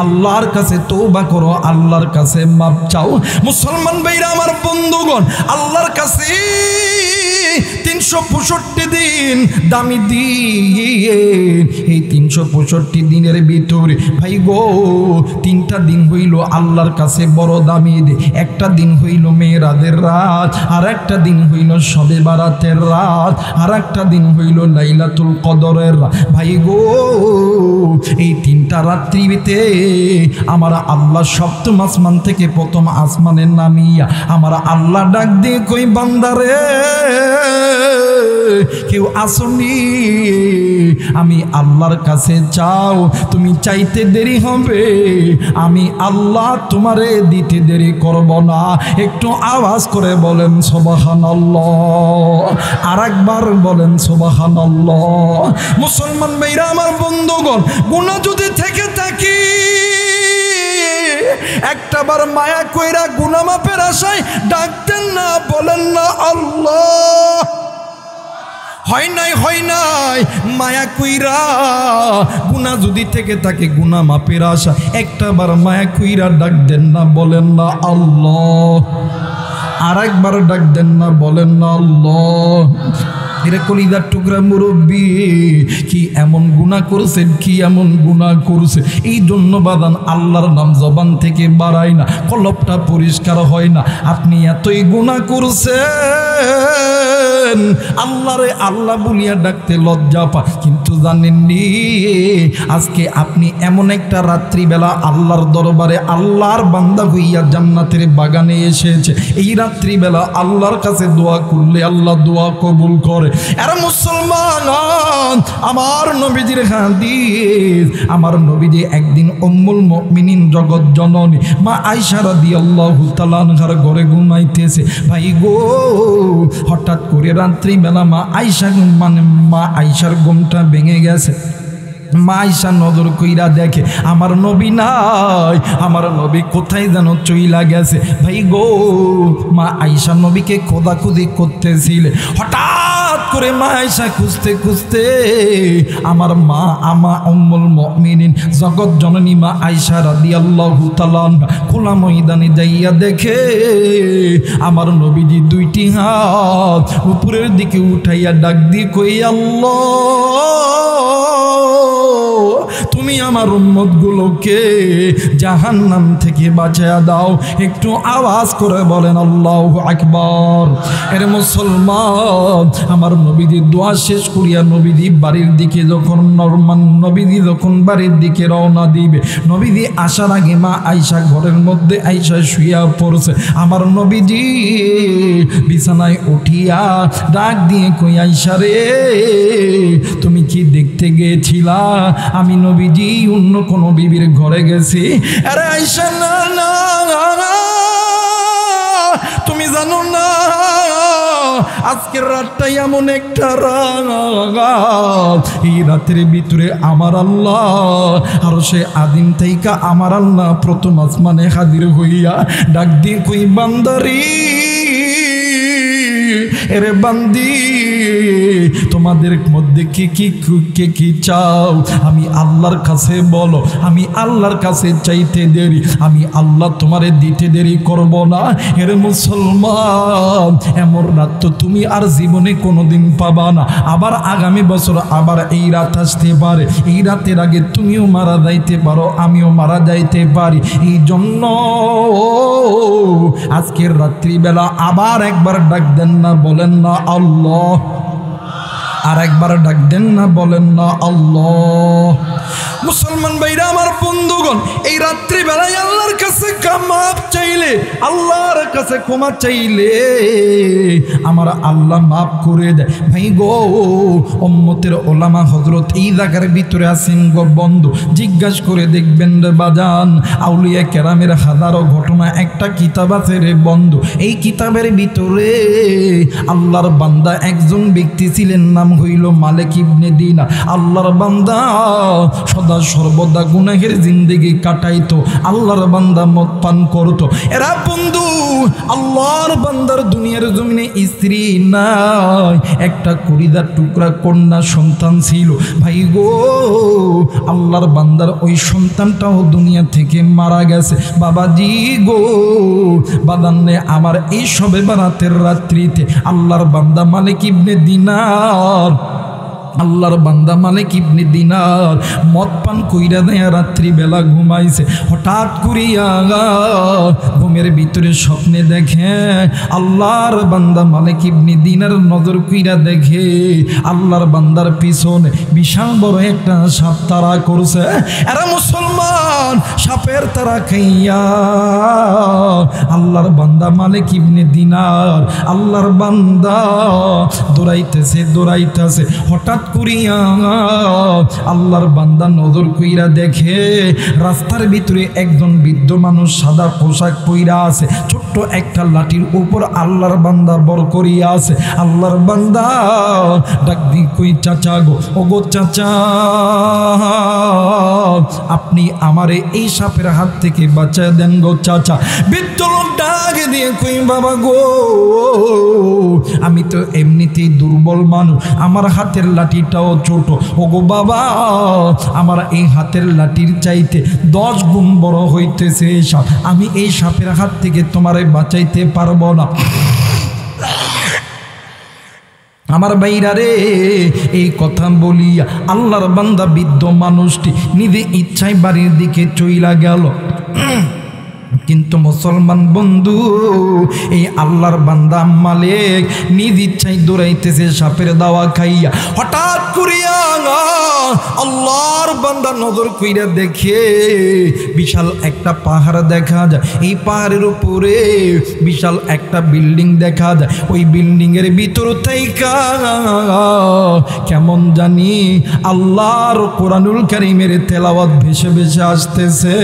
আল্লাহর কাছে তওবা করো, আল্লাহর কাছে মাপ চাও। মুসলমান ভাইরা আমার বন্ধুগণ, আল্লাহর কাছে 365 দিন দামি দিন। এই 365 দিনের ভিতরে ভাই গো, 3টা দিন হইল আল্লাহর কাছে বড় দামি দিন। একটা দিন হইল মেরাজের রাত, আর একটা দিন হইল শবে বারাতের রাত, আর একটা দিন হইল লাইলাতুল কদরের রাত। ভাই গো, এই 3টা রাত্রিতে আমার আল্লাহ সপ্তম আসমান থেকে প্রথম আসমানে নামিয়া আমার আল্লাহ ডাক দিয়ে কই, বান্দারে কেউ আসনি, আমি আল্লাহর কাছে চাও, তুমি চাইতে দেরি হবে, আমি আল্লাহ তোমারে দিতে দেরি করব না। একটু আওয়াজ করে বলেন সুবহানাল্লাহ, আর একবার বলেন সুবহানাল্লাহ। মুসলমান ভাইরা আমার বন্ধুগণ, গুনাহ যদি থেকে থাকি, একটাবার মায়া কইরা গুনাহ মাপের আশায় ডাকতেন না, বলেন না আল্লাহ। হয় নাই মায়া কইরা গুনাহ যদি থেকে থাকে, গুনাহ মাপের আশা, একটাবার মায়া কইরা ডাক দেন না, বলেন না আল্লাহ। আর একবার ডাক দেন না, বলেন না আল্লাহ। এরা কলিজার টুকরা মুরব্বী, কি এমন গুনাহ করছেন, কি এমন গুনাহ করছে, এই জন্য বাদান আল্লাহর নাম জবান থেকে বাড়ায় না, কলবটা পরিষ্কার হয় না। আপনি এতই গুনাহ করছেন, আল্লাহরে আল্লাহ বলিয়া ডাকতে লজ্জা পা। কিন্তু জানেননি, আজকে আপনি এমন একটা রাত্রিবেলা আল্লাহর দরবারে আল্লাহর বান্দা হইয়া জান্নাতের বাগানে এসেছে। এই রাত্রিবেলা আল্লাহর কাছে দোয়া করলে আল্লাহ দোয়া কবুল করে। এরা মুসলমান, আমার নবীজির হাদিস, আমার নবীজি একদিন উম্মুল মুমিনিন জগৎ জননী মা আয়েশা রাদিয়াল্লাহু তাআলা আনহার ঘরে ঘুমাইতেছে। ভাই গো, হঠাৎ করে রাত্রিবেলা মা আয়েশার ঘুমটা ভেঙে গেছে। মা আয়েশা নজর কইরা দেখে আমার নবী নাই, আমার নবী কোথায় যেন চইলা গেছে। ভাই গো, মা আয়েশা নবীকে খোঁজাখুঁজি করতেছিলে। হঠাৎ করে মা আয়েশা খুঁজতে খুঁজতে আমার মা উম্মুল মুমিনিন জগৎ জননী মা আয়েশা রাদিয়াল্লাহু তাআলা খোলা ময়দানে যাইয়া দেখে আমার নবীজি 2টি হাত উপরের দিকে উঠাইয়া ডাক দিয়ে কই, আল্লাহ তুমি তুমি আমার উম্মতগুলোকে জাহান্নাম থেকে বাঁচায়া দাও। একটু আওয়াজ করে বলেন আল্লাহু আকবার। এর মুসলমান, আমার নবীজি দোয়া শেষ করিয়া নবীজি বাড়ির দিকে যখন নবীজি যখন বাড়ির দিকে রওনা দিবে, নবীজি আসার আগে মা আয়েশা ঘরের মধ্যে আয়েশা শুইয়া পড়ছে। আমার নবীজি বিছানায় উঠিয়া ডাক দিয়ে কই, আয়েশা রে তুমি কি দেখতে গিয়েছিলা? আমি নবীজি অন্য কোন বিবির ঘরে গেছি। আরে আয়েশা, না না, তুমি জানো না আজকের রাতটা এমন একটা রাত, এই রাতের ভিতরে আমার আল্লাহ আর সে আদিম থাইকা আমার আল্লাহ প্রথম আসমানে হাজির হইয়া ডাক দিয়ে কই, বান্দারি এরে বান্দি, তোমাদের মধ্যে কি চাও আমি আল্লাহর কাছে বলো, আমি আল্লাহর কাছে চাইতে দেরি, আমি আল্লাহ তোমারে দিতে দেরি করব না। এর মুসলমান, এমন রাত তো তুমি আর জীবনে কোনোদিন পাবা না। আবার আগামী বছর আবার এই রাত আসতে পারে, এই রাতের আগে তুমিও মারা যাইতে পারো, আমিও মারা যাইতে পারি। এই জন্য আজকের রাত্রিবেলা আবার একবার ডাক দেন না, বলেন না আল্লাহ, আর একবার ডাক দেন না, বলেন না আল্লাহ। মুসলমান ভাইরা আমার বন্ধুগণ, এই রাত্রিবেলায় আল্লাহর কাছে মাপ চাইলে, আল্লাহর কাছে ক্ষমা চাইলে আমার আল্লাহ মাফ করে দেয়। ভাই গো, উম্মতের ওলামা হযরত এই জায়গার ভিতরে আছেন গো বন্ধু, জিজ্ঞাসা করে দেখবেন রে বাজান, আউলিয়া কেরামের হাজারো ঘটনা একটা কিতাব আছে রে বন্ধু। এই কিতাবের ভিতরে আল্লাহর বান্দা একজন ব্যক্তি ছিলেন, নাম হইল মালিক ইবনে দিনার। আল্লাহর বান্দা সদা সর্বদা গুনাহের জিন্দেগি কাটাইতো, আল্লাহর বান্দা মদ পান করতো। এরা বন্ধু আল্লাহর বান্দার দুনিয়ার জমিনে স্ত্রী নাই, একটা কলিজার টুকরা কন্যা সন্তান ছিল। ভাই গো, আল্লাহর বান্দার ওই সন্তানটাও দুনিয়া থেকে মারা গেছে। বাবাজি গো, বাদান্নে আমার এই সবে বারাতের রাত্রিতে আল্লাহর বান্দা মালিক ইবনে দিনার, আল্লাহর বান্দা মালিক ইবনে দিনার মদ পান কইরা দেয়া রাত্রিবেলা ঘুমাইছে। হঠাৎ করিয়া ঘুমের ভিতরে স্বপ্নে দেখে আল্লাহর বান্দা মালিক ইবনে দিনার নজর কইরা দেখে আল্লাহর বান্দার পিছনে বিশাল বড় একটা সাপ তাড়া করছে। এরা মুসলমান, সাপের তাড়া খাইয়া আল্লাহর বান্দা মালিক ইবনে দিনার, আল্লাহর বান্দা দৌড়াইতেছে। হঠাৎ করিয়া আল্লাহর বান্দা নজর কইরা দেখে রাস্তার ভিতরে একজন বৃদ্ধ মানুষ সাদা পোশাক পইরা আছে, ছোট্ট একটা লাঠির উপর আল্লাহর বান্দা বর করিয়া আছে। আল্লাহর বান্দা ডাক দি কই, চাচা গো, ও গো চাচা, আপনি আমারে এই সাপের হাত থেকে বাঁচায় দেন গো চাচা। বৃদ্ধ লোক ডাক দিয়ে কই, বাবা গো, আমি তো এমনিতেই দুর্বল মানুষ, আমার হাতের লাঠিটাও ছোট। ওগো বাবা, আমার এই হাতের লাঠির চাইতে 10 গুণ বড় হইতেছে সাপ, আমি এই সাপের হাত থেকে তোমারে বাঁচাইতে পারবো না। আমার ভাইরা রে, এই কথা বলিয়া আল্লাহর বান্দা বৃদ্ধ মানুষটি নিজে ইচ্ছায় বাড়ির দিকে চইলা গেল। কিন্তু মুসলমান বন্ধু, এই আল্লাহর বান্দা মালিক নিজ ইচ্ছায় দৌড়াইতেছে সাপের দাওয়া খাইয়া। হঠাৎ করিয়া আল্লাহর বান্দা নজর কইরা দেখে বিশাল একটা পাহাড় দেখা যায়। এই পাহাড়ের উপরে বিশাল একটা বিল্ডিং দেখা যায়। ওই বিল্ডিং এর ভিতর থেকে কেমন জানি আল্লাহর কোরআনুল কারীমের তেলাওয়াত ভেসে ভেসে আসতেছে।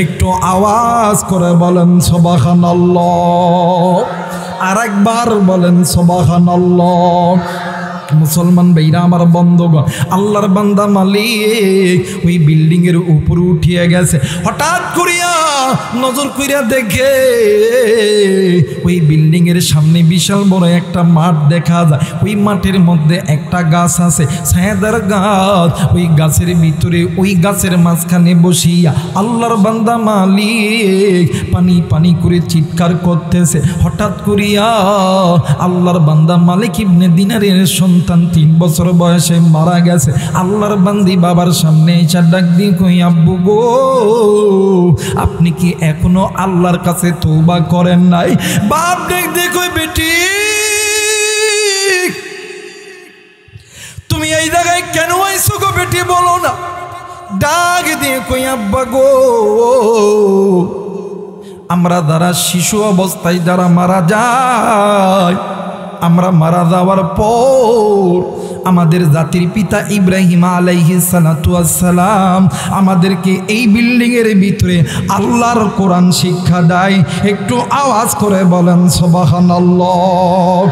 একটু আওয়াজ করে বলেন সুবহানাল্লাহ, আর একবার বলেন সুবহানাল্লাহ। মুসলমান ভাইরা আমার বন্ধুগণ, আল্লাহর বান্দা মালিক ওই বিল্ডিং এর উপরে উঠিয়ে গেছে। হঠাৎ করিয়া নজর কইরা দেখে ওই বিল্ডিংয়ের সামনে বিশাল বড় একটা মাঠ দেখা যায়। ওই মাঠের মধ্যে একটা গাছ আছে, ছায়াদার গাছ। ওই গাছের ভিতরে ওই গাছের মাঝখানে বসিয়া আল্লাহর বান্দা মালিক পানি পানি করে চিৎকার করতেছে। হঠাৎ করিয়া আল্লাহর বান্দা মালিক ইবনে দিনারের সন্তান 3 বছর বয়সে মারা গেছে। আল্লাহর বান্দি বাবার সামনে এসে ডাক দিয়ে কই, আব্বু গো, আপনি কি এখনো আল্লাহর কাছে তওবা করেন নাই? বাপ ডাক দিয়ে কই, বেটি তুমি এই জায়গায় কেন আইছো গো বেটি, বলো না। ডাক দিয়ে কই, আব্বা গো, আমরা যারা শিশু অবস্থায় যারা মারা যায়, আমরা মারা যাওয়ার পর আমাদের জাতির পিতা ইব্রাহিম আলাইহিস সালাতু ওয়াস সালাম আমাদেরকে এই বিল্ডিং এর ভিতরে আল্লাহর কোরআন শিক্ষা দেয়। একটু আওয়াজ করে বলেন সুবহানাল্লাহ।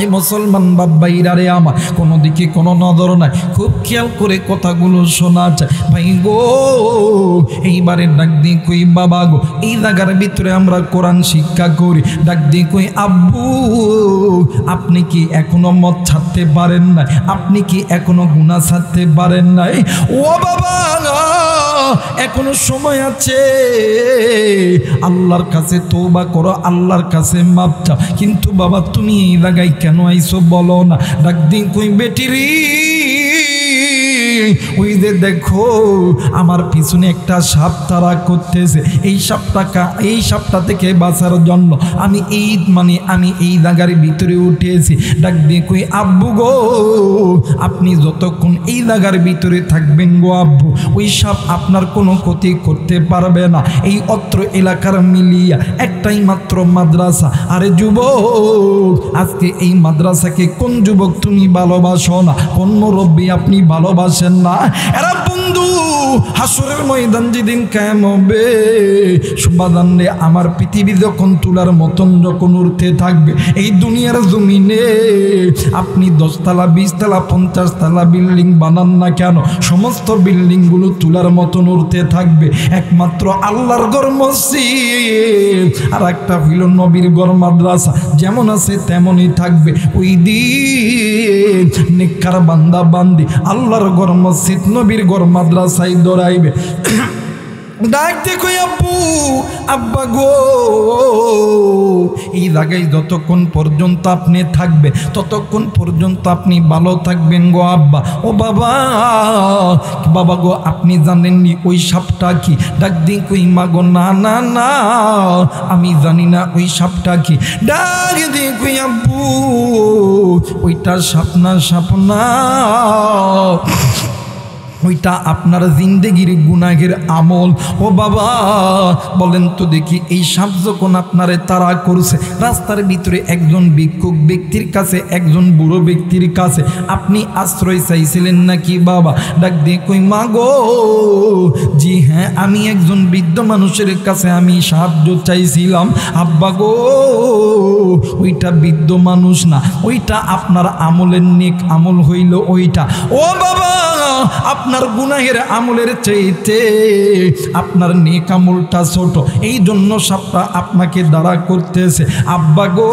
এই মুসলমান বাবাইরা রে আমার, কোনো দিকে কোনো নজর নাই, খুব খেয়াল করে কথাগুলো শোনা যায়। ভাই গো, এইবারে ডাক দিয়ে কই, বাবা গো, এই জায়গার ভিতরে আমরা কোরআন শিক্ষা করি। ডাক দিয়ে কই, আব্বু আপনি কি এখনো মদ ছাড়তে পারেন নাই? আপনি কি এখনো গুনাহ ছাড়তে পারেন নাই? ও বাবা, এখনো সময় আছে, আল্লাহর কাছে তওবা করো, আল্লাহর কাছে মাপ চাও। কিন্তু বাবা তুমি এই জায়গায় কেন আইছো বলো না। ডাক দিন কই, বেটিরি ওই যে দেখো আমার পিছনে একটা সাপ তারা করতেছে, এই সাপটা থেকে বাঁচার জন্য আমি এই জায়গার ভিতরে উঠেছি। ডাক দিয়ে কই, আব্বু গো, আপনি যতক্ষণ এই জায়গার ভিতরে থাকবেন গো আব্বু, ওই সাপ আপনার কোনো ক্ষতি করতে পারবে না। এই অত্র এলাকার মিলিয়া একটাই মাত্র মাদ্রাসা। আরে যুবক, আজকে এই মাদ্রাসাকে কোন যুবক তুমি ভালোবাসো না? কোন মুরব্বী আপনি ভালোবাসেন না? এরা বন্ধু হাসরের ময়দান যেদিন কায়েম হবে, সুবহানাল্লাহ, আমার পৃথিবী যখন তুলার মতন যখন উঠতে থাকবে এই দুনিয়ার জমিনে, আপনি 10 তলা 20 তলা 50 তলা বিল্ডিং বানান না কেন, সমস্ত বিল্ডিং গুলো তুলার মতন উঠতে থাকবে। একমাত্র আল্লাহর ঘর মসজিদ আর একটা হইল নবীর ঘর মাদ্রাসা, যেমন আছে তেমনই থাকবে। ওই দিন নেককার বান্দা বান্দি আল্লাহর ঘর মসজিদ নবীর ঘর মাদ্রাসায় দৌড়াইবে। ডাক দেখো, আব্বু আব্বা গো, এই জায়গায় যতক্ষণ পর্যন্ত আপনি থাকবে ততক্ষণ পর্যন্ত আপনি ভালো থাকবেন গো আব্বা। ও বাবা, বাবা গো, আপনি জানেননি ওই সাপটা কি? ডাক দিন কই, মা গো, না না না, আমি জানি না ওই সাপটা কি। ডাক দিন কই, আব্বু ওইটা সাপ না, ওইটা আপনার জিন্দেগির গুনাহের আমল। ও বাবা, বলেন তো দেখি, এই সাপ যখন আপনারে তাড়া করছে, রাস্তার ভিতরে একজন ভিক্ষুক ব্যক্তির কাছে, একজন বুড়ো ব্যক্তির কাছে আপনি আশ্রয় চাইছিলেন নাকি বাবা? ডাক দিয়ে কই, মা গো, জি হ্যাঁ, আমি একজন বৃদ্ধ মানুষের কাছে আমি সাহায্য চাইছিলাম। আব্বা গো, ওইটা বৃদ্ধ মানুষ না, ওইটা আপনার আমলের নেক আমল হইল ওইটা। ও বাবা, আপনার গুনাহের আমলের চাইতে আপনার নেক আমলটা ছোট, এই জন্য সাপটা আপনাকে দাঁড়া করতেছে। আব্বা গো,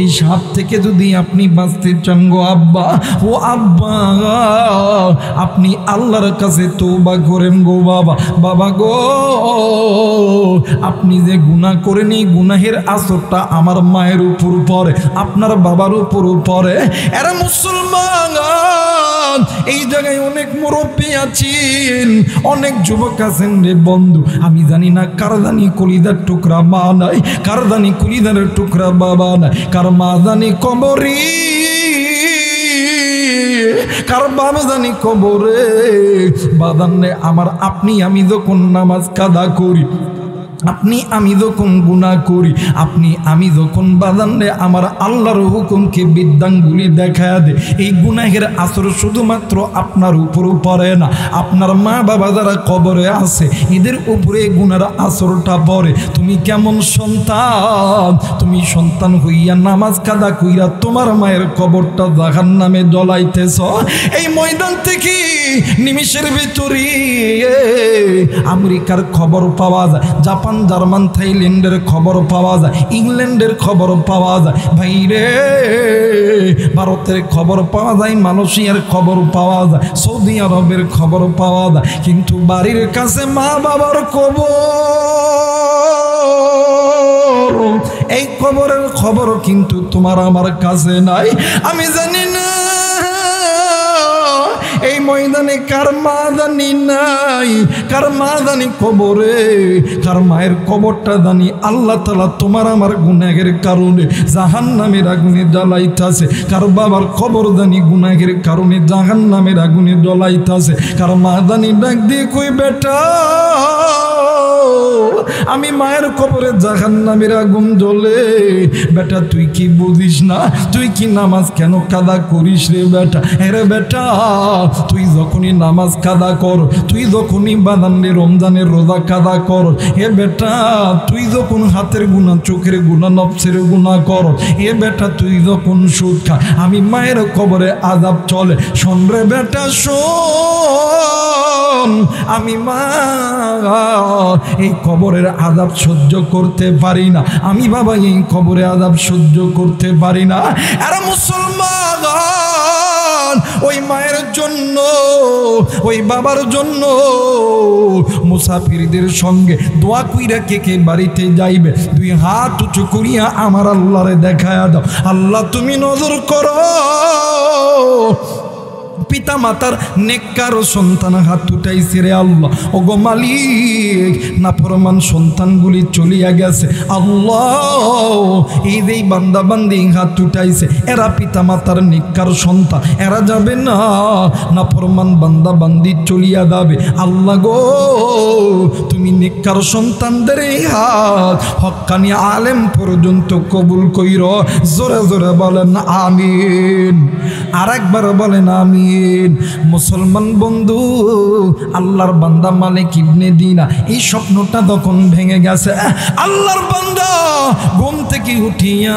এই সাপ থেকে যদি আপনি বাঁচতে চান গো আব্বা, ও আব্বা, আপনি আল্লাহর কাছে তওবা করেন গো বাবা। বাবা গো, আপনি যে গুনাহ করেন এই গুনাহের আসরটা আমার মায়ের উপর পড়ে, আপনার বাবার উপর পড়ে। এরা মুসলমান, এই জায়গায় অনেক মুরব্বী আছেন, অনেক যুবক আছেন রে বন্ধু, আমি জানি না কার জানি কলিদার টুকরা মা নাই, কার জানি কলিদার টুকরা বাবা নাই, কার মা জানি কবরে, কার বাবা জানি কবরে। বাদান্নে আমার, আপনি আমি যখন নামাজ কাদা করি, আপনি আমি যখন গুনাহ করি, আপনি আমি যখন বাদান্নে আমার আল্লাহর হুকুমকে বিদ্যাঙ্গুলি দেখায় দে, এই গুনাহের আসর শুধুমাত্র আপনার উপর পড়ে না, আপনার মা বাবা যারা কবরে আছে এদের উপরে গুনার আসরটা পড়ে। তুমি কেমন সন্তান, তুমি সন্তান হইয়া নামাজ কাদা কইরা তোমার মায়ের কবরটা জাহান্নামে জ্বলাইতেছ। এই ময়দান থেকে নিমিষের ভিতরে আমেরিকার খবর পাওয়া যায়, জাপান জার্মান, থাইল্যান্ডের খবর পাওয়া যায়, ইংল্যান্ডের খবর পাওয়া যায়, ভাই রে ভারতের খবর পাওয়া যায়, মালয়েশিয়ার খবর পাওয়া যায়, সৌদি আরবের খবর পাওয়া যায়, কিন্তু বাড়ির কাছে মা বাবার কবর, এই কবরের খবর কিন্তু তোমার আমার কাছে নাই। আমি জানি না এই ময়দানে কার মা জানি নাই, কার মা জানি কবরে, কার মায়ের কবরটা জানি আল্লাহ তাআলা তোমার আমার গুনাহের কারণে জাহান্নামের আগুনে জ্বালাইতাছে, কার বাবার কবর জানি গুনাহের কারণে জাহান্নামের আগুনে জ্বলাইতাছে, কার মা জানি ডাক দিয়ে কই বেটা আমি মায়ের কবরে জাহান্নামের আগুন জ্বলে, বেটা তুই কি বুঝিস না, তুই কি নামাজ কেন কাদা করিস রে বেটা, আরে বেটা তুই যখনই নামাজ কাদা কর, তুই যখনই বাদানে রমজানের রোজা কাদা কর, হে বেটা তুই যখন হাতের গুনাহ, চোখের গুনাহ, নফসের গুনাহ কর, হে বেটা তুই যখন সুদ খা, আমি মায়ের কবরে আযাব চলে। শোন রে বেটা শোন, আমি মা এই কবরের আযাব সহ্য করতে পারি না, আমি বাবা এই কবরে আযাব সহ্য করতে পারি না। আরে মুসলমান ওই মায়ের জন্য, ওই বাবার জন্য মুসাফিরদের সঙ্গে দোয়া কইরা কে কে বাড়িতে যাইবে, দুই হাত উঁচু করিয়া আমার আল্লাহরে দেখায়া দাও, আল্লাহ তুমি নজর করো পিতা মাতার নেককার সন্তান হাত উঠাইছে রে আল্লাহ, ওগো মালিক নাফরমান সন্তানগুলি চলিয়া গেছে আল্লাহ, এই যে বান্দা বান্দি হাত উঠাইছে এরা পিতা মাতার নেককার সন্তান, এরা যাবে না, নাফরমান বান্দা বান্দি চলিয়া যাবে, আল্লাহ গো তুমি নেককার সন্তানদের এই হাত হক্কানি আলেম পর্যন্ত কবুল কইর, জোরে জোরে বলেন আমিন, আর একবার বলেন আমিন। মুসলমান বন্ধু, আল্লাহর বান্দা মালিক ইবনে দিনা এই স্বপ্নটা তখন ভেঙে গেছে, আল্লাহর বান্দা ঘুম থেকে উঠিয়া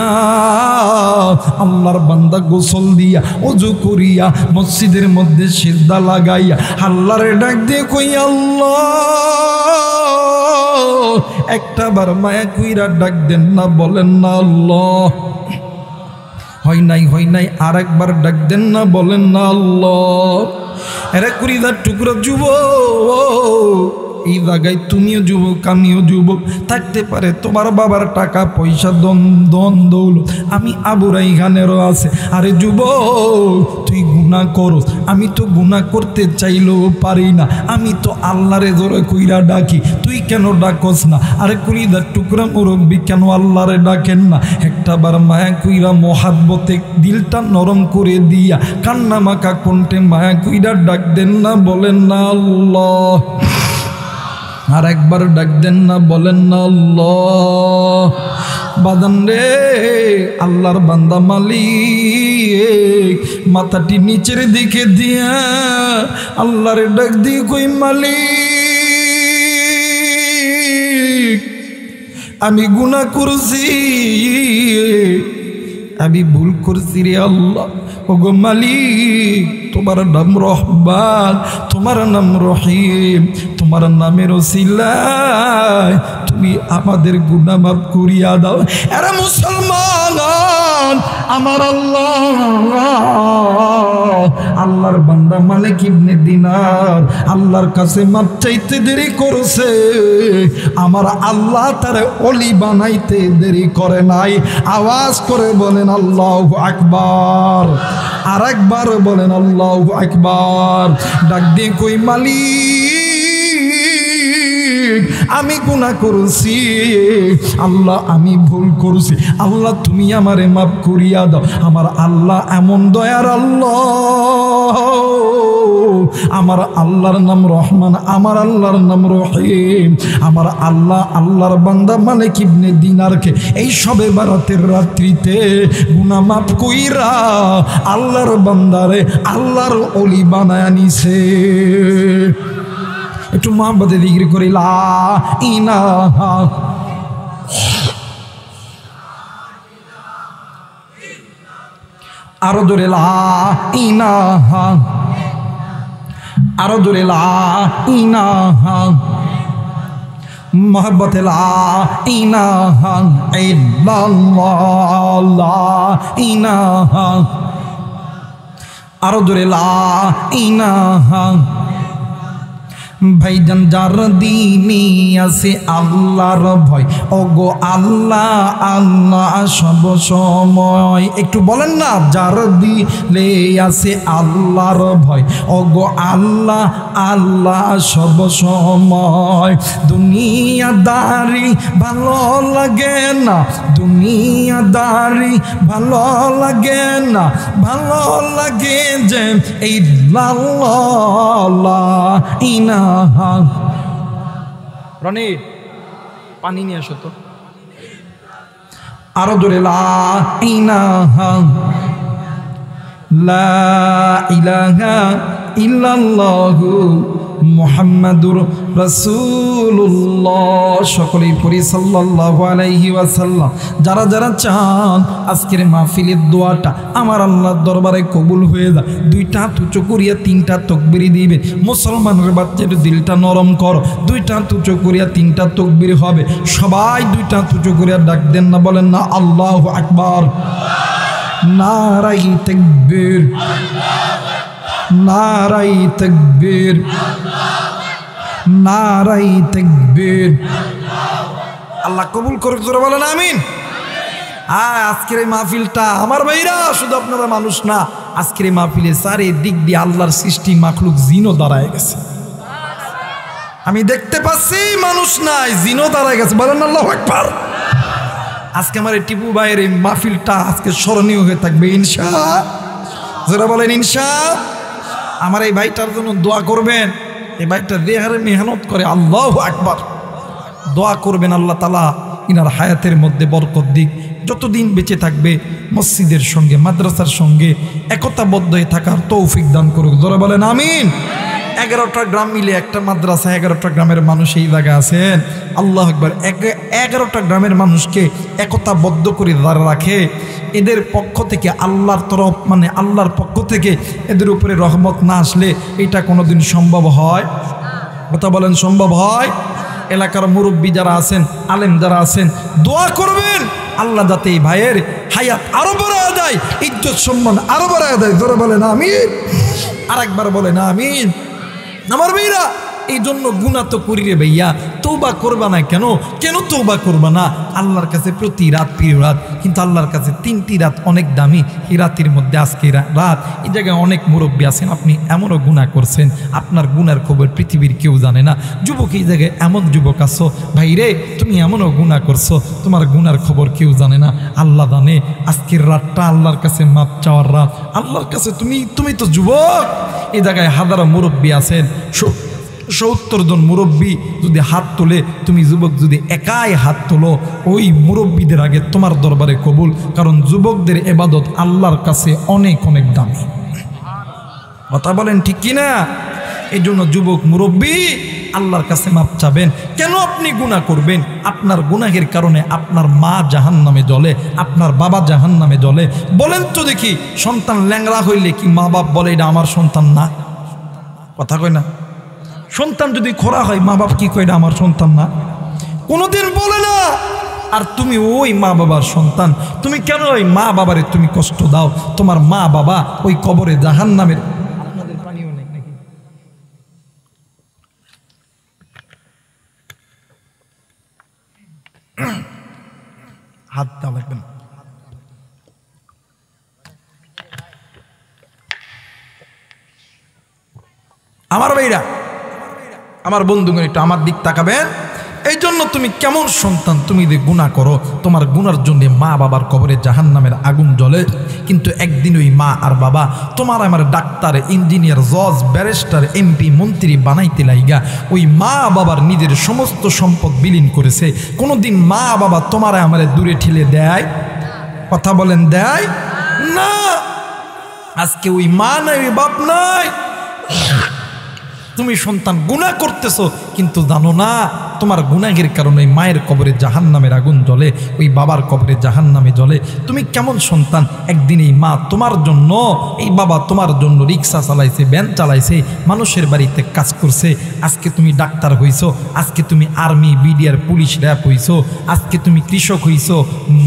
আল্লাহর বান্দা গোসল দিয়া ওযু করিয়া মসজিদের মধ্যে সিজদা লাগাইয়া আল্লাহরে ডাক দিয়ে কই আল্লাহ, একটা বার মায়া কইরা ডাক দেন না, বলেন না আল্লাহ, হয় নাই আর একবার ডাক দেন না, বলেন না আল্লাহ। এরা কুড়িদার টুকরো যুবক, এই জায়গায় তুমিও যুবক আমিও যুবক, থাকতে পারে তোমার বাবার টাকা পয়সা দন দৌলত, আমি আবুরাই খানেরও আছে, আরে যুবক তুই গুনাহ করো, আমি তো গুনাহ করতে চাইলেও পারি না, আমি তো আল্লাহরে জোরে কইরা ডাকি, তুই কেন ডাকস না, আরে কুড়িদার টুকরা মুরব্বী কেন আল্লাহরে ডাকেন না, একটা বার মায়া কইরা মহাব্বতে দিলটা নরম করে দিয়া কান্না মাখা কণ্ঠে মায়া কইরা ডাক দেন না, বলেন না আল্লাহ, আর একবার ডাক দেন না, বলেন না আল্লাহ। বাদান রে আল্লাহর বান্দা মালিক মাথাটি নিচের দিকে দিয়া আল্লাহরে ডাক দিয়ে কই মালিক আমি গুনাহ করছি, আমি ভুল করছি রে আল্লাহ, ওগো মালিক তোমার নাম রহমান, তোমার নাম রহিম, তোমার নামের ওসিলায় তুমি আমাদের গুনাহ মাফ করিয়া দাও। এরা মুসলমান আমার আল্লাহর বান্দা মালিক ইবনে দিনার আল্লাহর কাছে মাপ চাইতে দেরি করছে, আমার আল্লাহ তারে ওলি বানাইতে দেরি করে নাই। আওয়াজ করে বলেন আল্লাহু আকবার, আর একবার বলেন আল্লাহু আকবার। ডাক দিয়ে কই মালিক আমি গুনাহ করছি, আল্লাহ আমি ভুল করছি, আল্লাহ তুমি আমারে মাফ করিয়া দাও। আমার আল্লাহ এমন দয়ার আল্লাহ, আমার আল্লাহর নাম রহমান, আমার আল্লাহর নাম রহিম। আমার আল্লাহ আল্লাহর বান্দা মালিক ইবনে দিনারকে এই সবে বারাতের রাত্রিতে গুনাহ মাফ কইরা আল্লাহর বান্দারে আল্লাহর ওলি বানায় নিছে। একটু মোহাম্মদে জিকির করি লা ইলাহা, আরো জোরে লা ইলাহা, আরো জোরে লা ইলাহা मोहब्बत ला इलाहा इल्लल्लाह ला इलाहा आरो जोरे ला इलाहा भाईजान जार दीनी आसे आल्लाहर भय ओगो आल्लाह आल्लाह सब समय एकटू बोलेन ना जार दिले आसे आल्लाहर भय ओगो आल्लाह आल्लाह सब समय दुनियादारी भालो लागे ना दुनियादारी भालो लागे ना भालो लागे जे इल्लाल्लाह इना रनी पानी नहीं आसो तो आरो जोरे ला इलाहा इल्लाल्लाहु मुहम्मदुर रसूलुल्लाह सकलेई पড়ি সাল্লাল্লাহু আলাইহি ওয়াসাল্লাম। যারা যারা চান আজকের মাহফিলের দোয়াটা আমার আল্লাহর দরবারে কবুল হয়ে যায় দুইটা হাত উঁচু করিয়া তিনটা তাকবীর দিবেন। মুসলমানের বাচ্চার দিলটা নরম করো, দুইটা হাত উঁচু করিয়া তিনটা তাকবীর হবে। সবাই দুইটা হাত উঁচু করিয়া ডাক দেন না, বলেন না আল্লাহু আকবার, নারায়ে তাকবীর, नाराई तकबीर, नाराई तकबीर। अल्लाह कबूल करे जोरे बोलेन आमीन। আজকের এই মাহফিলটা আমার ভাইরা শুধু আপনারা মানুষ না, আজকের এই মাহফিলে চারিদিক দিয়ে আল্লাহর সৃষ্টি মাখলুক জিনও দাঁড়ায় গেছে। আমি দেখতে পাচ্ছি মানুষ নাই, জিনও দাঁড়ায় গেছে। বলেন আল্লাহু আকবার। আজকে আমার এই টিপু ভাইয়ের এই মাহফিলটা আজকে স্মরণীয় হয়ে থাকবে ইনশাআল্লাহ। যারা বলেন ইনশাআল্লাহ। আমার এই ভাইটার জন্য দোয়া করবেন। এই ভাইটা দেহারে মেহনত করে, আল্লাহু আকবার। দোয়া করবেন আল্লাহ তাআলা ইনার হায়াতের মধ্যে বরকত দিক, যতদিন বেঁচে থাকবে মসজিদের সঙ্গে মাদ্রাসার সঙ্গে একতাবদ্ধ হয়ে থাকার তৌফিক দান করুক। যারা বলেন আমিন। 11টা গ্রাম মিলে একটা মাদ্রাসা, 11টা গ্রামের মানুষ এই জায়গায় আছেন। আল্লাহু আকবার। 11টা গ্রামের মানুষকে একতাবদ্ধ করে ধরে রাখে। এদের পক্ষ থেকে আল্লাহর তরফ মানে আল্লাহর পক্ষ থেকে এদের উপরে রহমত না আসলে এটা কোনোদিন সম্ভব হয়? কথা বলেন সম্ভব হয়? এলাকার মুরব্বী যারা আছেন, আলেম যারা আছেন, দোয়া করবেন আল্লাহ যাতে এই ভাইয়ের হায়াত আরো বাড়ায় দেয়, ইজ্জত সম্মান আরো বাড়ায় দেয়। জোরে বলেন আমিন। আরেকবার বলেন আমিন। আমার ভাইরা এই জন্য গুনাহ তো করি রে ভাইয়া, তওবা করবা না কেন? কেন তওবা করবা না? আল্লাহর কাছে প্রতি রাত প্রিয় রাত, কিন্তু আল্লাহর কাছে 3টি রাত অনেক দামি। এই রাতের মধ্যে আজকে রাত, এই জায়গায় অনেক মুরব্বী আছেন, আপনি এমনও গুনাহ করছেন আপনার গুনার খবর পৃথিবীর কেউ জানে না। যুবক এই জায়গায় এমন যুবক আছো ভাই রে, তুমি এমনও গুনাহ করছো তোমার গুনার খবর কেউ জানে না, আল্লাহ জানে। আজকের রাতটা আল্লাহর কাছে মাপ চাওয়ার রাত। আল্লাহর কাছে তুমি তো যুবক। এই জায়গায় হাজারো মুরব্বী আছেন, 70 জন মুরব্বী যদি হাত তোলে, তুমি যুবক যদি একাই হাত তোলো, ওই মুরব্বীদের আগে তোমার দরবারে কবুল। কারণ যুবকদের ইবাদত আল্লাহর কাছে অনেক অনেক দামি। কথা বলেন ঠিক কিনা? এই জন্য যুবক মুরব্বী আল্লাহর কাছে মাপ চাবেন। কেন আপনি গুনাহ করবেন? আপনার গুনাহের কারণে আপনার মা জাহান্নামে জ্বলে, আপনার বাবা জাহান্নামে জ্বলে। বলেন তো দেখি, সন্তান ল্যাংড়া হইলে কি মা বাপ বলে এটা আমার সন্তান না? কথা কয় না? সন্তান যদি খোরা হয় মা বাপ কি কয় এটা আমার সন্তান না? কোনোদিন বলে না। আর তুমি ওই মা বাবার সন্তান, তুমি কেন ওই মা বাবারে তুমি কষ্ট দাও? তোমার মা বাবা ওই কবরে জাহান্নামের। আপনাদের পানিও নেই নাকি? হাত দেওয়া লাগবে না। আমার ভাইরা, আমার বন্ধুগণ, একটু আমার দিক তাকাবেন। এই জন্য তুমি কেমন সন্তান, তুমি যে গুনাহ করো, তোমার গুনার জন্য মা বাবার কবরে জাহান্নামের আগুন জ্বলে। কিন্তু একদিন ওই মা আর বাবা তোমার আমার ডাক্তার, ইঞ্জিনিয়ার, জজ, ব্যারিস্টার, এমপি, মন্ত্রী বানাইতে লাইগা ওই মা বাবার নিজের সমস্ত সম্পদ বিলীন করেছে। কোনোদিন মা বাবা তোমার আমার দূরে ঠেলে দেয়? কথা বলেন দেয় না? আজকে ওই মা নাই, ওই বাপ নাই। তুমি সন্তান গুনাহ করতেছো, কিন্তু জানো না তোমার গুনাহের কারণে মায়ের কবরে জাহান্নামের আগুন জ্বলে, ওই বাবার কবরে জাহান্নামে জ্বলে। তুমি কেমন সন্তান? একদিন এই মা তোমার জন্য, এই বাবা তোমার জন্য রিক্সা চালাইছে, ভ্যান চালাইছে, মানুষের বাড়িতে কাজ করছে। আজকে তুমি ডাক্তার হইছো, আজকে তুমি আর্মি, বিডিআর, পুলিশ, র্যাব হইছো, আজকে তুমি কৃষক হইছো,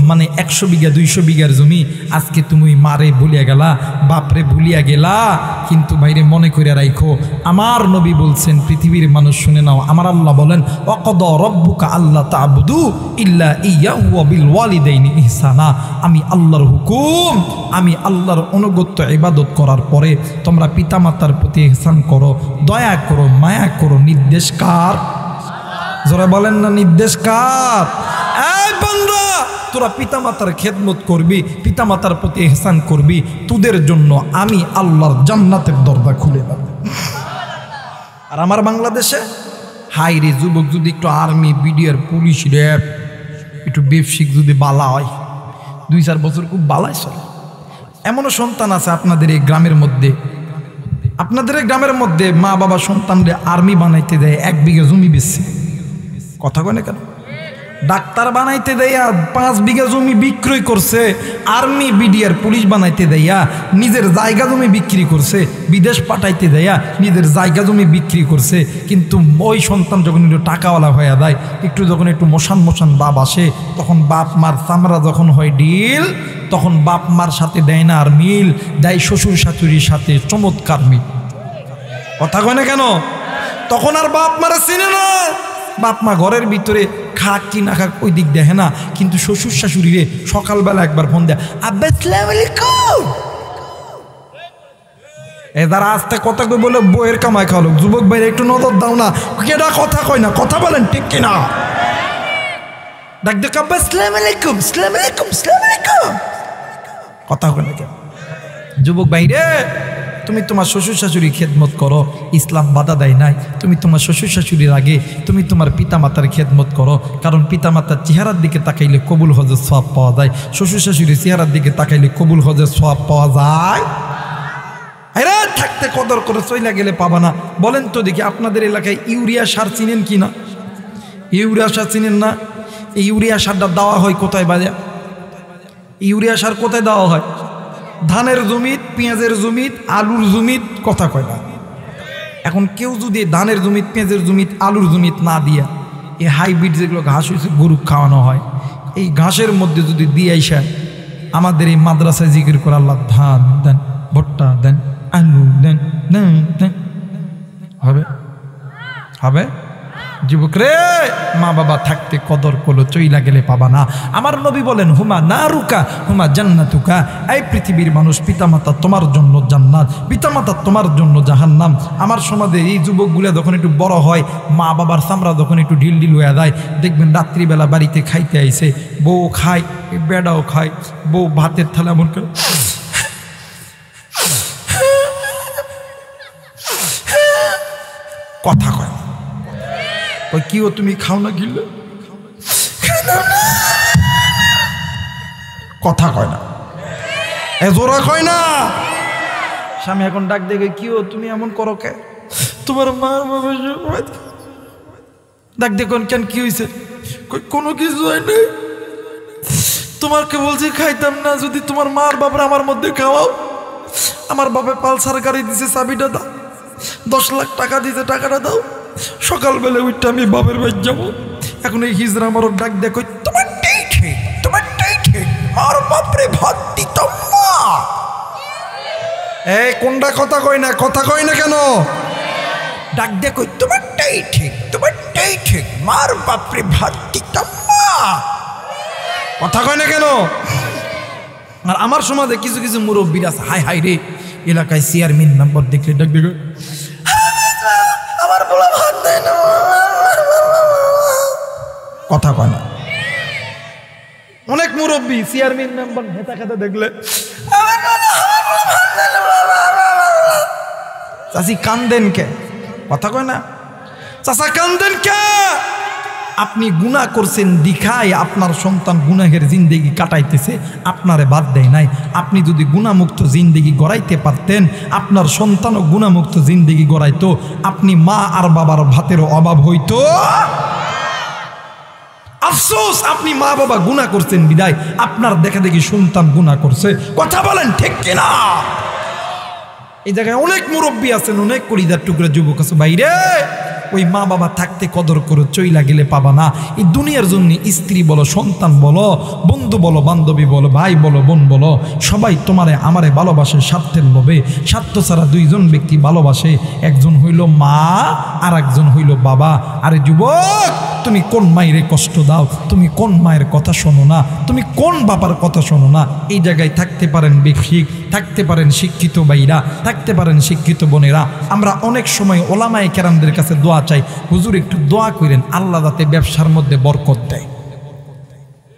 মানে 100 বিঘা 200 বিঘার জমি। আজকে তুমি মারে ভুলিয়া গেলা, বাপরে ভুলিয়া গেলা। কিন্তু বাইরে মনে করে রাখো, আমার নবী বলছেন, পৃথিবীর মানুষ শুনে নাও, আমার আল্লাহ বলেন ওয়াকাদা রাব্বুকা আল্লা তা'বুদু ইল্লা ইয়্যাহু ওয়া বিল ওয়ালিদাইনি ইহসানা। আমি আল্লাহর হুকুম, আমি আল্লাহর অনুগত্য ইবাদত করার পরে তোমরা পিতামাতার প্রতি ইহসান করো, দয়া করো, মায়া করো। নির্দেশ কার? যারা বলেন না নির্দেশ কার? এই বান্দা, তোরা পিতামাতার খেদমত করবি, পিতামাতার প্রতি ইহসান করবি, তোদের জন্য আমি আল্লাহর জান্নাতের দরজা খুলে দেব। আর আমার বাংলাদেশে হাই রে, যুবক যদি একটু আর্মি, বিডিআর, পুলিশ, র্যাব, একটু ব্যবসায়িক যদি বালা হয়, 2-4 বছর খুব বালাই চলে। এমনও সন্তান আছে আপনাদের এই গ্রামের মধ্যে, আপনাদের এই গ্রামের মধ্যে মা বাবা সন্তানদের আর্মি বানাইতে দেয়, 1 বিঘা জমি বেচছে। কথা কয় না কেন? ডাক্তার বানাইতে দেয়া 5 বিঘা জমি বিক্রয় করছে, আর্মি, বিডিআর, পুলিশ বানাইতে দেয়া নিজের জায়গা জমি বিক্রি করছে, বিদেশ পাঠাইতে দেয়া নিজের জায়গা জমি বিক্রি করছে। কিন্তু ওই সন্তান যখন একটু টাকাওয়ালা হয়ে যায়, যখন একটু মশান বাপ আসে, তখন বাপ মার চামড়া যখন হয় ডিল, তখন বাপ মার সাথে দেয় না আর মিল, দেয় শ্বশুর শাশুড়ির সাথে চমৎকার মিল। কথা কয় না কেন? তখন আর বাপ মারা চিনে না। বাপ মা ঘরের ভিতরে খাক কি না খাক ওই দিক দেখে না, কিন্তু শ্বশুর শাশুড়িরে সকালবেলা একবার ফোন দেয়, আব্বা আসসালামু আলাইকুম। এদার আস্তে কথা কই বলে বইয়ের কামাই খাওয়ালো। যুবক ভাই একটু নজর দাও না, কেডা কথা কয় না, কথা বলেন ঠিক কিনা? ডাক দেখ আব্বা আসসালামু আলাইকুম, আসসালামু আলাইকুম, আসসালামু আলাইকুম। কথা কয় না কেন? যুবক ভাই রে, তুমি তোমার শ্বশুর শাশুড়ি খেদমত করো, ইসলাম বাধা দেয় নাই। তুমি তোমার শ্বশুর শাশুড়ির আগে তুমি তোমার পিতামাতার খেদমত করো, কারণ পিতামাতার চেহারার দিকে তাকাইলে কবুল হজের সওয়াব পাওয়া যায়, শ্বশুর শাশুড়ির চেহারার দিকে তাকাইলে কবুল হজের সওয়াব পাওয়া যায়। আরে থাকতে কদর করে চইলা গেলে পাবা না। বলেন তো দেখি, আপনাদের এলাকায় ইউরিয়া সার চিনেন কি না? ইউরিয়া সার চিনেন না? এই ইউরিয়া সারটা দেওয়া হয় কোথায় বাজে? ইউরিয়া সার কোথায় দেওয়া হয়? ধানের জমিত, পেঁয়াজের জমিত, আলুর জমিত। কথা কয় না। এখন কেউ যদি ধানের জমিত, পেঁয়াজের জমিত, আলুর জমিত না দিয়া এই হাইব্রিড যেগুলো ঘাস হয়েছে গরু খাওয়ানো হয়, এই ঘাসের মধ্যে যদি দিয়ে আইসা আমাদের এই মাদ্রাসায় জিকির করে আল্লাহ ধান দেন, ভুট্টা দেন, আলু দেন, দেন, হবে? হবে? যুবক রে, মা বাবা থাকতে কদর করলো, চইলা গেলে পাবা না। আমার নবী বলেন হুমা না রুকা হুমা জান্নাতুকা। এই পৃথিবীর মানুষ, পিতামাতা তোমার জন্য জান্নাত, পিতামাতা তোমার জন্য জাহান্নাম। আমার সমাজে এই যুবকগুলো যখন একটু বড় হয়, মা বাবার চামড়া যখন একটু ঢিল হয়ে যায়, দেখবেন রাত্রিবেলা বাড়িতে খাইতে আইছে, বউ খায়, বেড়াও খায়, বউ ভাতের থালা এমন করে কথা কয়। ওই কি ও তুমি খাও না গিললে? কথা কয় না, এ জোরা কয় না। স্বামী এখন ডাক দেখে, কি ও তুমি এমন করো কে? তোমার মার বাবা ডাক দেখুন, কেন কি হয়েছে? কোনো কিছু হয় নাই, তোমাকে বলছি খাইতাম না, যদি তোমার মার বাবার আমার মধ্যে খাওয়াও। আমার বাবা পালসার গাড়ি দিছে, চাবিটা দাও। 10 লাখ টাকা দিতে, টাকাটা দাও। সকালবেলা উঠতে আমি বাপের বাড়ি যাবো। এখন এই হিজরা আমার ডাক দেখো, তোমারটাই ঠিক, তোমারটাই ঠিক, আর বাপরে ভাত দিতাম না। এই কোনটা কথা কয় না? কথা কয় না কেন? ডাক দেখো, তোমারটাই ঠিক, তোমারটাই ঠিক, মার বাপরে ভাত দিতাম না। কথা কয় না কেন? আর আমার সমাজে কিছু কিছু মুরব্বী আছে, হাই হাই রে, এলাকায় চেয়ারম্যান নাম্বার দেখলে ডাক দেখো, আমার বলা ভাত দেয় না। কথা কয় না। অনেক মুরব্বী চেয়ারম্যান মেম্বার নেতা খাতা দেখলে, চাচি কান্দেন কে? কথা কয় না। চাচা কান্দেন কে? আপনি গুনাহ করছেন দিখায় আপনার সন্তান গুনাহের জিন্দেগি কাটাইতেছে, আপনারে বাদ দেয় নাই। আপনি যদি গুনাহমুক্ত জিন্দেগি গড়াইতে পারতেন, আপনার সন্তানও গুনাহমুক্ত জিন্দেগি গড়াইতো, আপনি মা আর বাবার ভাতেরও অভাব হইতো। আফসোস, আপনি মা বাবা গুনাহ করছেন বিদায় আপনার দেখা দেখি সন্তান গুনাহ করছে। কথা বলেন ঠিক কিনা? এই জায়গায় অনেক মুরব্বী আছেন, অনেক কলিজার টুকরা যুবক আছে, বাইরে ওই মা বাবা থাকতে কদর করে চইলা গেলে পাবা না। এই দুনিয়ার জন্য স্ত্রী বলো, সন্তান বলো, বন্ধু বলো, বান্ধবী বলো, ভাই বলো, বোন বলো, সবাই তোমারে আমারে ভালোবাসে স্বার্থের লোভে। স্বার্থ ছাড়া দুইজন ব্যক্তি ভালোবাসে, একজন হইল মা আর একজন হইল বাবা। আরে যুবক, তুমি কোন মায়ের কষ্ট দাও? তুমি কোন মায়ের কথা শোনো না? তুমি কোন বাবার কথা শোনো না? এই জায়গায় থাকতে পারেন বেশিক, থাকতে পারেন শিক্ষিত ভাইরা, থাকতে পারেন শিক্ষিত বোনেরা। আমরা অনেক সময় ওলামায়ে কেরামদের কাছে দোয়া চাই, হুজুর একটু দোয়া করেন আল্লাহ যাতে ব্যবসার মধ্যে বরকত দেয়।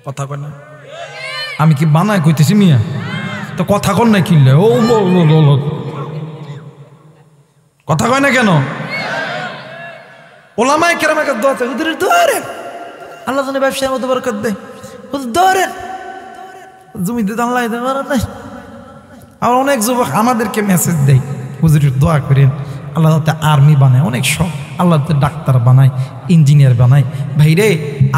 কথা কয় না? আমি কি বানায় কইতেছি মিয়া? তো কথা কন না কিনলে ও কথা কয় না কেন? ওলামায়ে কেরামের কাছে দোয়া চাই, হুজুরের দোয়া রে আল্লাহ যেন ব্যবসার মধ্যে বরকত দেয়। হুজুর দোয়া রে জমিতে আল্লাহ দিতে পারেন নাই। আর অনেক যুবক আমাদেরকে মেসেজ দেয়, হুজুরের দোয়া করেন আল্লাহ যাতে আর্মি বানায়, অনেক শখ, আল্লাহ যাতে ডাক্তার বানায়, ইঞ্জিনিয়ার বানায়। ভাইরে,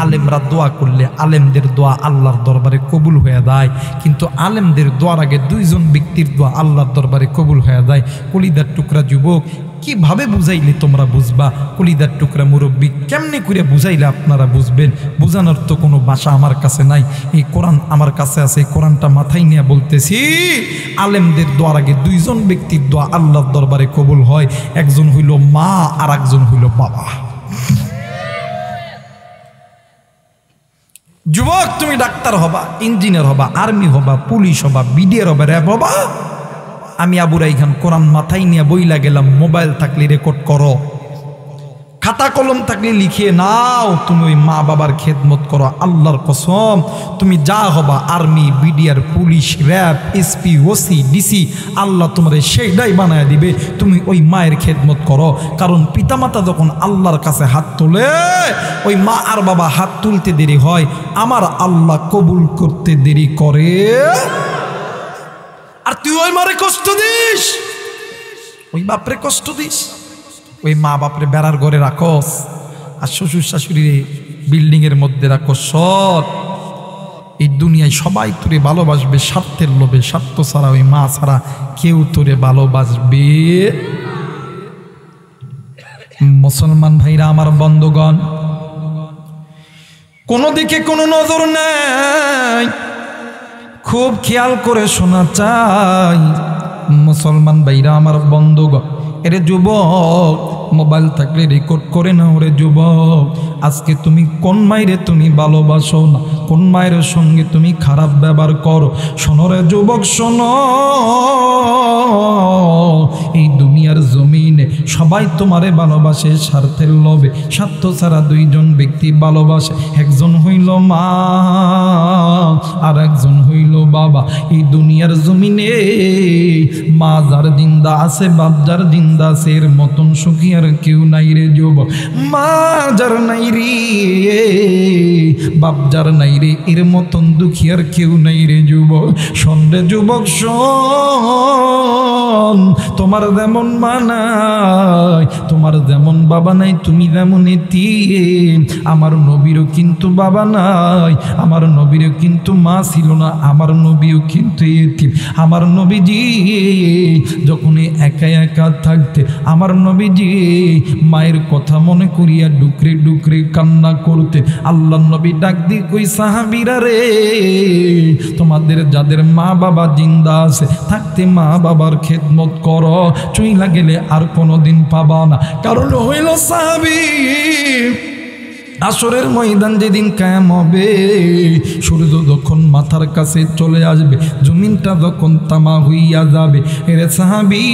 আলেমরা দোয়া করলে আলেমদের দোয়া আল্লাহর দরবারে কবুল হয়ে যায়, কিন্তু আলেমদের দোয়ার আগে দুইজন ব্যক্তির দোয়া আল্লাহর দরবারে কবুল হয়ে যায়। কলিদার টুকরা যুবক, কিভাবে বুঝাইলে তোমরা বুঝবা? কলিদার টুকরা মুরব্বী, কেমনে করে বুঝাইলে আপনারা বুঝবেন? বুঝানোর তো কোনো ভাষা আমার কাছে নাই, এই কোরআন আমার কাছে আছে, এই কোরআনটা মাথায় নিয়ে বলতেছি। আলেমদের দোয়ার আগে দুইজন ব্যক্তির দোয়া আল্লাহর দরবারে কবুল হয়, একজন হইল মা আর একজন হইল বাবা। যুবক, তুমি ডাক্তার হবা, ইঞ্জিনিয়ার হবা, আর্মি হবা, পুলিশ হবা, বিডিআর হবা, র্যাব হবা। আমি আবু রাইহান কোরআন মাথায় নিয়ে বইলা গেলাম, মোবাইল থাকলে রেকর্ড করো, খাতা কলম থাকলে লিখিয়ে নাও, তুমি ওই মা বাবার খেদমত করো। আল্লাহর কসম, তুমি যা হবা, army, BDR, police, RAB, SP, OC, DC, আল্লাহ তোমার সেইটাই বানায় দিবে। তুমি ওই মায়ের খেদমত করো, কারণ পিতামাতা যখন আল্লাহর কাছে হাত তোলে, ওই মা আর বাবা হাত তুলতে দেরি হয়, আমার আল্লাহ কবুল করতে দেরি করে। আর তুই ওই মারে কষ্ট দিস, ওই বাপরে কষ্ট দিস, ওই মা বাপরে বেড়ার ঘরে রাখস, আর শ্বশুর শাশুড়ি বিল্ডিংয়ের মধ্যে রাখস। সৎ, এই দুনিয়ায় সবাই তোরে ভালোবাসবে স্বার্থের লোভে, স্বার্থ ছাড়া ওই মা ছাড়া কেউ তোরে ভালোবাসবে। মুসলমান ভাইরা আমার, বন্ধুগণ, কোনো দিকে কোনো নজর নাই, খুব খেয়াল করে শোনা চাই। মুসলমান ভাইরা আমার, বন্ধুগণ, এরে যুবক, মোবাইল থাকলে রেকর্ড করে না। ওরে যুবক, আজকে তুমি কোন মায়েরে তুমি ভালোবাসো না, কোন মায়ের সঙ্গে তুমি খারাপ ব্যবহার করো। শোনো রে যুবক, শোনো, এই দুনিয়ার জমিনে সবাই তোমারে ভালোবাসে স্বার্থের লোভে। স্বার্থ ছাড়া দুইজন ব্যক্তি ভালোবাসে, একজন হইল মা আর একজন হইল বাবা। এই দুনিয়ার জমিনে মা যার জিন্দা আছে, বাপ যার জিন্দা আছে, এর মতন সুখী আর কেউ নাই রে যুবক। মা যার নাই রে, বাপ যার নাই রে, এর মতন দুঃখী আর কেউ নাই রে যুবক। শোন রে যুবক, শোন, তোমার যেমন মা নাই, তোমার যেমন বাবা নাই, তুমি যেমন এতিম। আমার নবীরও কিন্তু বাবা নাই, আমার নবীরও কিন্তু মা ছিল না, আমার নবীও কিন্তু এতিম। আমার নবীজি যখন একা একা থাকতে, আমার নবীজি মায়ের কথা মনে করিয়া ডুকরে ডুকরে কান্না করতে। আল্লাহ নবী ডাক দিয়ে কই, সাহাবীরা রে, তোমাদের যাদের মা বাবা জিন্দা আছে, থাকতে মা বাবার খেদমত করো, চইলা গেলে আর কোনোদিন পাবা না। কারণ হইল সাহাবী, আসরের ময়দান যেদিন কায়েম হবে, সূর্য যখন মাথার কাছে চলে আসবে, জমিনটা যখন তামা হইয়া যাবে, এরে সাহাবী,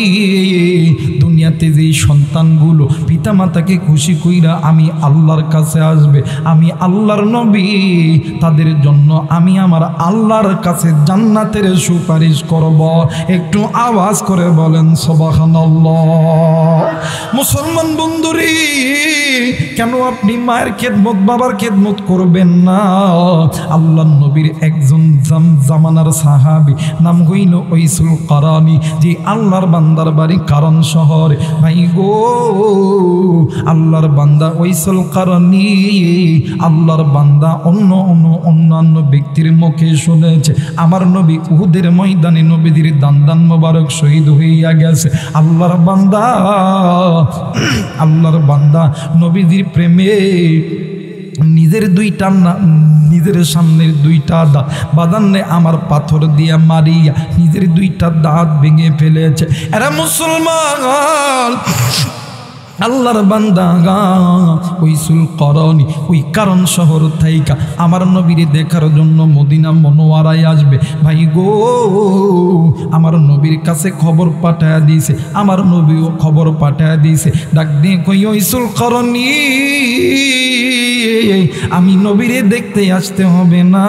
দুনিয়াতে যেই সন্তানগুলো পিতামাতাকে খুশি কইরা আমি আল্লাহর কাছে আসবে, আমি আল্লাহর নবী, তাদের জন্য আমি আমার আল্লাহর কাছে জান্নাতের সুপারিশ করব। একটু আওয়াজ করে বলেন সুবহানাল্লাহ। মুসলমান বন্ধুরে, কেন আপনি মায়ের খেদমত খেদমত বাবার খেদমত করবেন না। আল্লাহ নবীর একজন জামানার সাহাবী নাম হইল ওয়াইসুল কারানি, যে আল্লাহর বান্দার বাড়ি কারণ শহরে। ভাই গো, আল্লাহর বান্দা ওয়াইসুল কারানি, আল্লাহর বান্দা অন্যান্য ব্যক্তির মুখে শুনেছে আমার নবী উহুদের ময়দানে নবীদের দান মোবারক শহীদ হইয়া গেছে। আল্লাহর বান্দা নবীদের প্রেমে নিজের সামনের দুইটা দাঁত বাদান্নে আমার পাথর দিয়া মারিয়া নিজের দুইটা দাঁত ভেঙে ফেলেছে। এরা মুসলমান, আল্লাহর বান্দা ওয়াইসুল কারানি ওই কারণ শহর থাইকা আমার নবীরে দেখার জন্য মদিনা মনোয়ারায় আসবে। ভাই গো, আমার নবীর কাছে খবর পাঠায়া দিয়েছে, আমার নবীও খবর পাঠায়া দিয়েছে। ডাক দিয়ে কই ওয়াইসুল কারানি, আমি নবীরে দেখতে আসতে হবে না।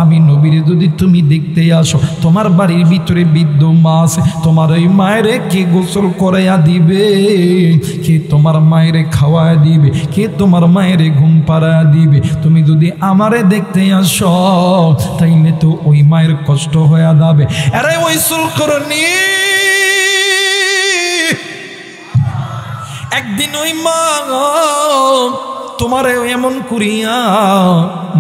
আমি নবীরে যদি তুমি দেখতে আসো, তোমার বাড়ির ভিতরে বৃদ্ধ মা আছে, তোমার ওই মায়েরে কে গোসল করাইয়া দিবে, কে তোমার মায়েরে খাওয়ায়া দিবে, কে তোমার মায়েরে ঘুম পাড়ায়া দিবে। তুমি যদি আমারে দেখতে আসো তাইলে তো ওই মায়ের কষ্ট হয়ে যাবে। আরে ওয়াইসুল কারানি, একদিন ওই মা তোমারে এমন করিয়া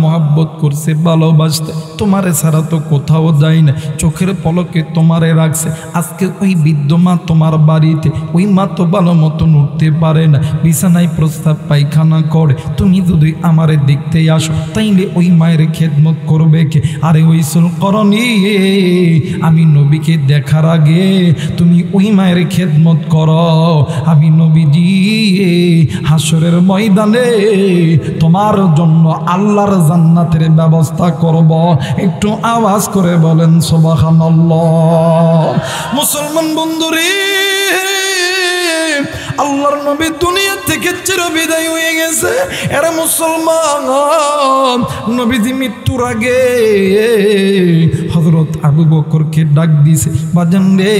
মহাব্বত করছে, ভালোবাসতে, তোমারে ছাড়া তো কোথাও যায় না, চোখের পলকে তোমারে রাখছে। আজকে ওই বৃদ্ধ মা তোমার বাড়িতে, ওই মা তো ভালো মতন উঠতে পারে না, বিছানায় প্রস্তাব পায়খানা করে। তুমি যদি আমারে দেখতে আসো তাইলে ওই মায়ের খেদমত করবে কে? আরে ওয়াইসুল কারানি, আমি নবীকে দেখার আগে তুমি ওই মায়ের খেদমত করো। আমি নবীজি হাসরের ময়দানে তোমার জন্য আল্লাহর জান্নাতের ব্যবস্থা করব। একটু আওয়াজ করে বলেন সুবহানাল্লাহ। মুসলমান বন্ধুরে, আল্লাহর নবী দুনিয়া থেকে চিরবিদায় হয়ে গেছে। এরা মুসলমান, নবীজি মৃত্যুর আগে হযরত আবু বকরকে ডাক দিয়েছে, বাজান রে।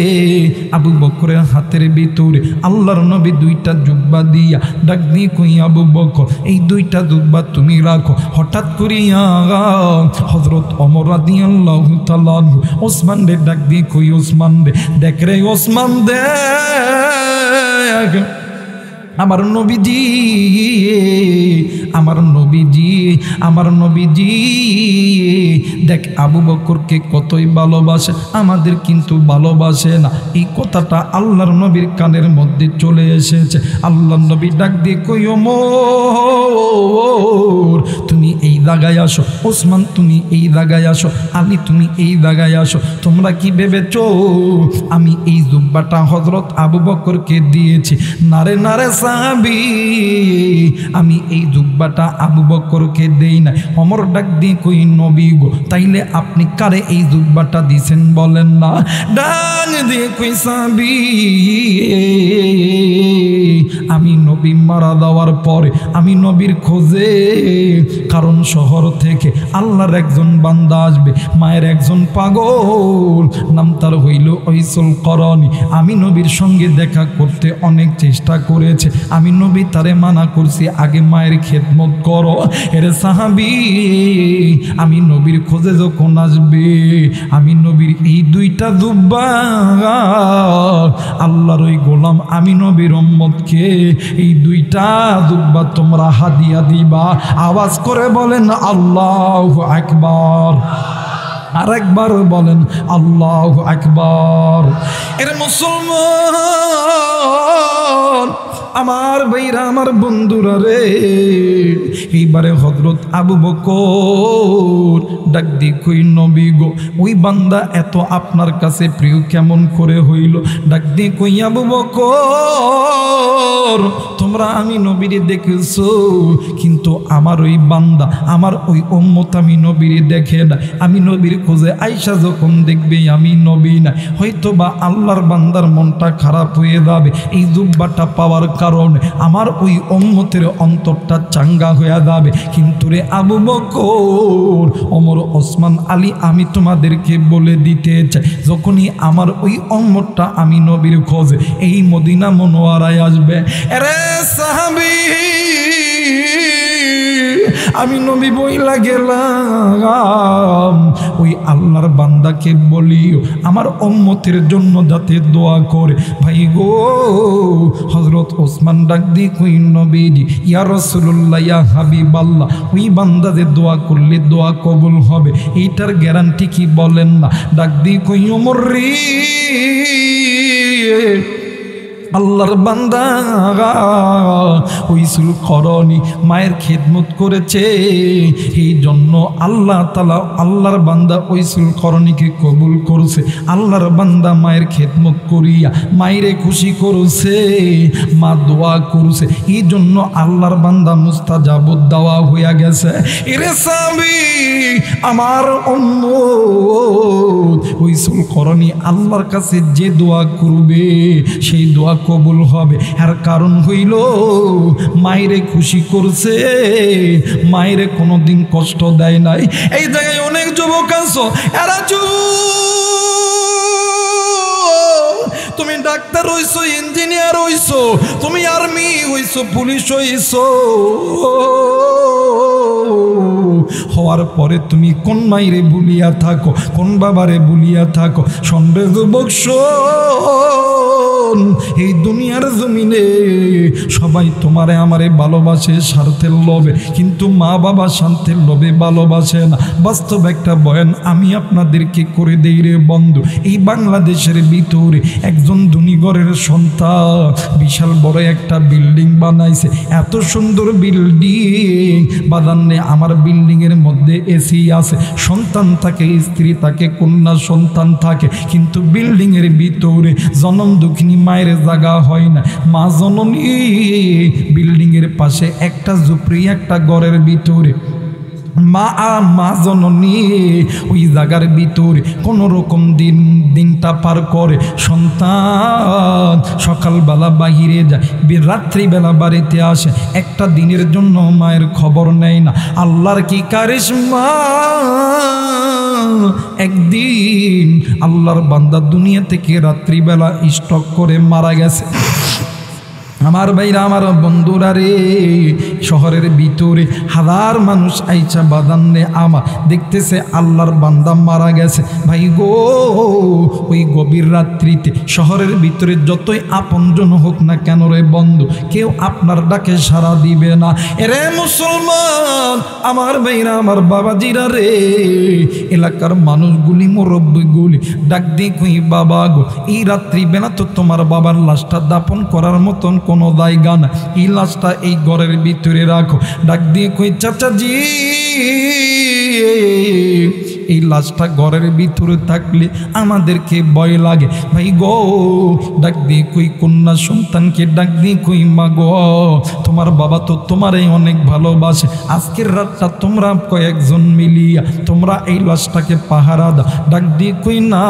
আবু বকরের হাতের ভিতরে আল্লাহর নবী দুইটা জুব্বা দিয়া ডাক দিয়ে কই, আবু বকর এই দুইটা জুব্বা তুমি রাখো। হঠাৎ করিয়া হযরত ওমর রাদিয়াল্লাহু তাআলা ওসমান রে ডাক দিয়ে কই, ওসমান রে দেখ রে, ওসমান দেখ আমার নবীজি, আমার নবীজি, আমার নবীজি দেখ আবু বকরকে কতই ভালোবাসে, আমাদের কিন্তু ভালোবাসে না। এই কথাটা আল্লাহর নবীর কানের মধ্যে চলে এসেছে। আল্লাহর নবী ডাক দিয়ে কই, ওমর তুমি এই জায়গায় আসো, ওসমান তুমি এই জায়গায় আসো, আলী তুমি এই জায়গায় আসো। তোমরা কি ভেবেছো আমি এই জুব্বাটা হযরত আবু বকরকে দিয়েছি? নারে নারে সাহাবী, আমি এই জুব্বাটা আবু বকরকে দেই না। ওমর ডাক দিয়ে কই, নবী গো তাইলে আপনি কারে এই জুব্বাটা দিছেন বলেন না? ডাক দিয়ে কই, সাহাবী আমি নবী মারা যাওয়ার পরে আমি নবীর খোঁজে কারণ শহর থেকে আল্লাহর একজন বান্দা আসবে, মায়ের একজন পাগল, নাম তার হইল ওয়াইসুল কারানি। আমি নবীর সঙ্গে দেখা করতে অনেক চেষ্টা করেছে, আমি নবী তারে মানা করছি আগে মায়ের খেদমত করো। এরে সাহাবী, আমি নবীর খোঁজে যখন আসবে আমি নবীর এই দুইটা জুব্বা আল্লাহর ওই গোলাম আমি নবীর উম্মতকে এই দুইটা জুব্বা তোমরা হাদিয়া দিবা। আওয়াজ করে বলেন আল্লাহু আকবার। আরেকবার বলেন আল্লাহু আকবার। এর মুসলমান আমার ভাইরা, আমার বন্ধুরা রে, এইবারে হযরত আবু বকর ডাক দি কই, নবী গো ওই বান্দা এত আপনার কাছে প্রিয় কেমন করে হইল? ডাক দি কই, আবু বকর তোমরা আমি নবীরে দেখেছো, কিন্তু আমার ওই বান্দা আমার ওই উম্মত আমি নবীরে দেখে না। আমি নবীর খোঁজে আইসা যখন দেখবে আমি নবী না, হয়তো বা আল্লাহর বান্দার মনটা খারাপ হয়ে যাবে। এই জুব্বাটা পাওয়ার কারণে আমার ওই উম্মতের অন্তরটা চাঙ্গা হয়ে যাবে। কিন্তু রে আবু বকর, ওমর, ওসমান, আলী, আমি তোমাদেরকে বলে দিতে চাই, যখনই আমার ওই উম্মতটা আমি নবীর খোঁজে এই মদিনা মনোয়ারায় আসবে, এরে সাহাবী আমি নবী বইলা গেলাম ওই আল্লাহর বান্দাকে বলিও আমার উম্মতের জন্য যাতে দোয়া করে। ভাই গো, হযরত ওসমান ডাক দিয়ে কই নবীজি ইয়া রাসূলুল্লাহ ইয়া হাবিবাল্লাহ, ওই বান্দা যে দোয়া করলে দোয়া কবুল হবে এইটার গ্যারান্টি কি বলেন না? ডাক দিয়ে কই ওমর রে, আল্লাহর বান্দা ওয়াইসুল করনি মায়ের খেদমত করেছে, এই জন্য আল্লাহ তাআলা আল্লাহর বান্দা ওয়াইসুল করনিকে কবুল করেছে। আল্লাহর বান্দা মায়ের খেদমত করিয়া মায়েরে খুশি করেছে, মা দোয়া করছে, এই জন্য আল্লাহর বান্দা মুস্তাজাবুদ দাওয়া হইয়া গেছে। এরে সাহাবী, আমার উম্মত ওয়াইসুল করনি আল্লাহর কাছে যে দোয়া করবে সেই দোয়া কবুল হবে। আর কারণ হইল মায়েরে খুশি করছে, মায়েরে কোনোদিন কষ্ট দেয় নাই। এই জায়গায় অনেক যুবক আছো, এরা তুমি ডাক্তার হইছো, ইঞ্জিনিয়ার হইছো, তুমি আর্মি হইছো, পুলিশ হইছো, হওয়ার পরে তুমি কোন মাইরে বলিয়া থাকো, কোন বাবারে বলিয়া থাকো। সন্দেহ যুবক শোন, এই দুনিয়ার জমিনে সবাই তোমারে আমারে ভালোবাসে স্বার্থের লোভে, কিন্তু মা বাবা শান্তির লোভে ভালোবাসে না। বাস্তব একটা বয়ান আমি আপনাদেরকে করে দেই রে বন্ধু। এই বাংলাদেশের ভিতরে একজন ধনী ঘরের সন্তান বিশাল বড় একটা বিল্ডিং বানাইছে, এত সুন্দর বিল্ডিং বাদান্নে, আমার বিল্ডিংয়ের মধ্যে এসি আছে, সন্তান থাকে, স্ত্রী থাকে, কন্যা সন্তান থাকে, কিন্তু বিল্ডিংয়ের ভিতরে জনম দুঃখিনী মায়ের জায়গা হয় না। মা জননী বিল্ডিংয়ের পাশে একটা ঝুপড়ি, একটা ঘরের ভিতরে মা জননী ওই জায়গার ভিতরে কোনো রকম দিনটা পার করে। সন্তান সকালবেলা বাহিরে যায়, রাত্রিবেলা বাড়িতে আসে, একটা দিনের জন্য মায়ের খবর নেয় না। আল্লাহর কি কারিশমা, একদিন আল্লাহর বান্দা দুনিয়া থেকে রাত্রিবেলা স্ট্রোক করে মারা গেছে। আমার ভাইরা, আমার বন্ধুরা রে, শহরের ভিতরে হাজার মানুষ আইসা বাদান্নে আমার দেখতেছে আল্লাহর বান্দা মারা গেছে। ভাই গো, ওই গভীর রাত্রিতে শহরের ভিতরে যতই আপনজন হোক না কেন রে বন্ধু, কেউ আপনার ডাকে সাড়া দিবে না। এরে মুসলমান, আমার ভাইরা, আমার বাবাজিরা রে, এলাকার মানুষগুলি, মুরব্বীগুলি ডাক দিয়ে কই বাবা গো, এই রাত্রিবেলা তো তোমার বাবার লাশটা দাপন করার মতন কোনো জায়গা না, এই লাশটা এই ঘরের ভিতরে রাখো। ডাক দিয়ে কই চাচাজি, এই লাশটা ঘরের ভিতরে থাকলে আমাদেরকে ভয় লাগে। ভাই গো, ডাক দিয়ে কই কন্যা সন্তানকে ডাক দিয়ে কই মা গো, তোমার বাবা তো তোমারে অনেক ভালোবাসে, আজকের রাতটা তোমরা কয়েকজন মিলিয়া তোমরা এই লাশটাকে পাহারা দাও। ডাক দিয়ে কই না,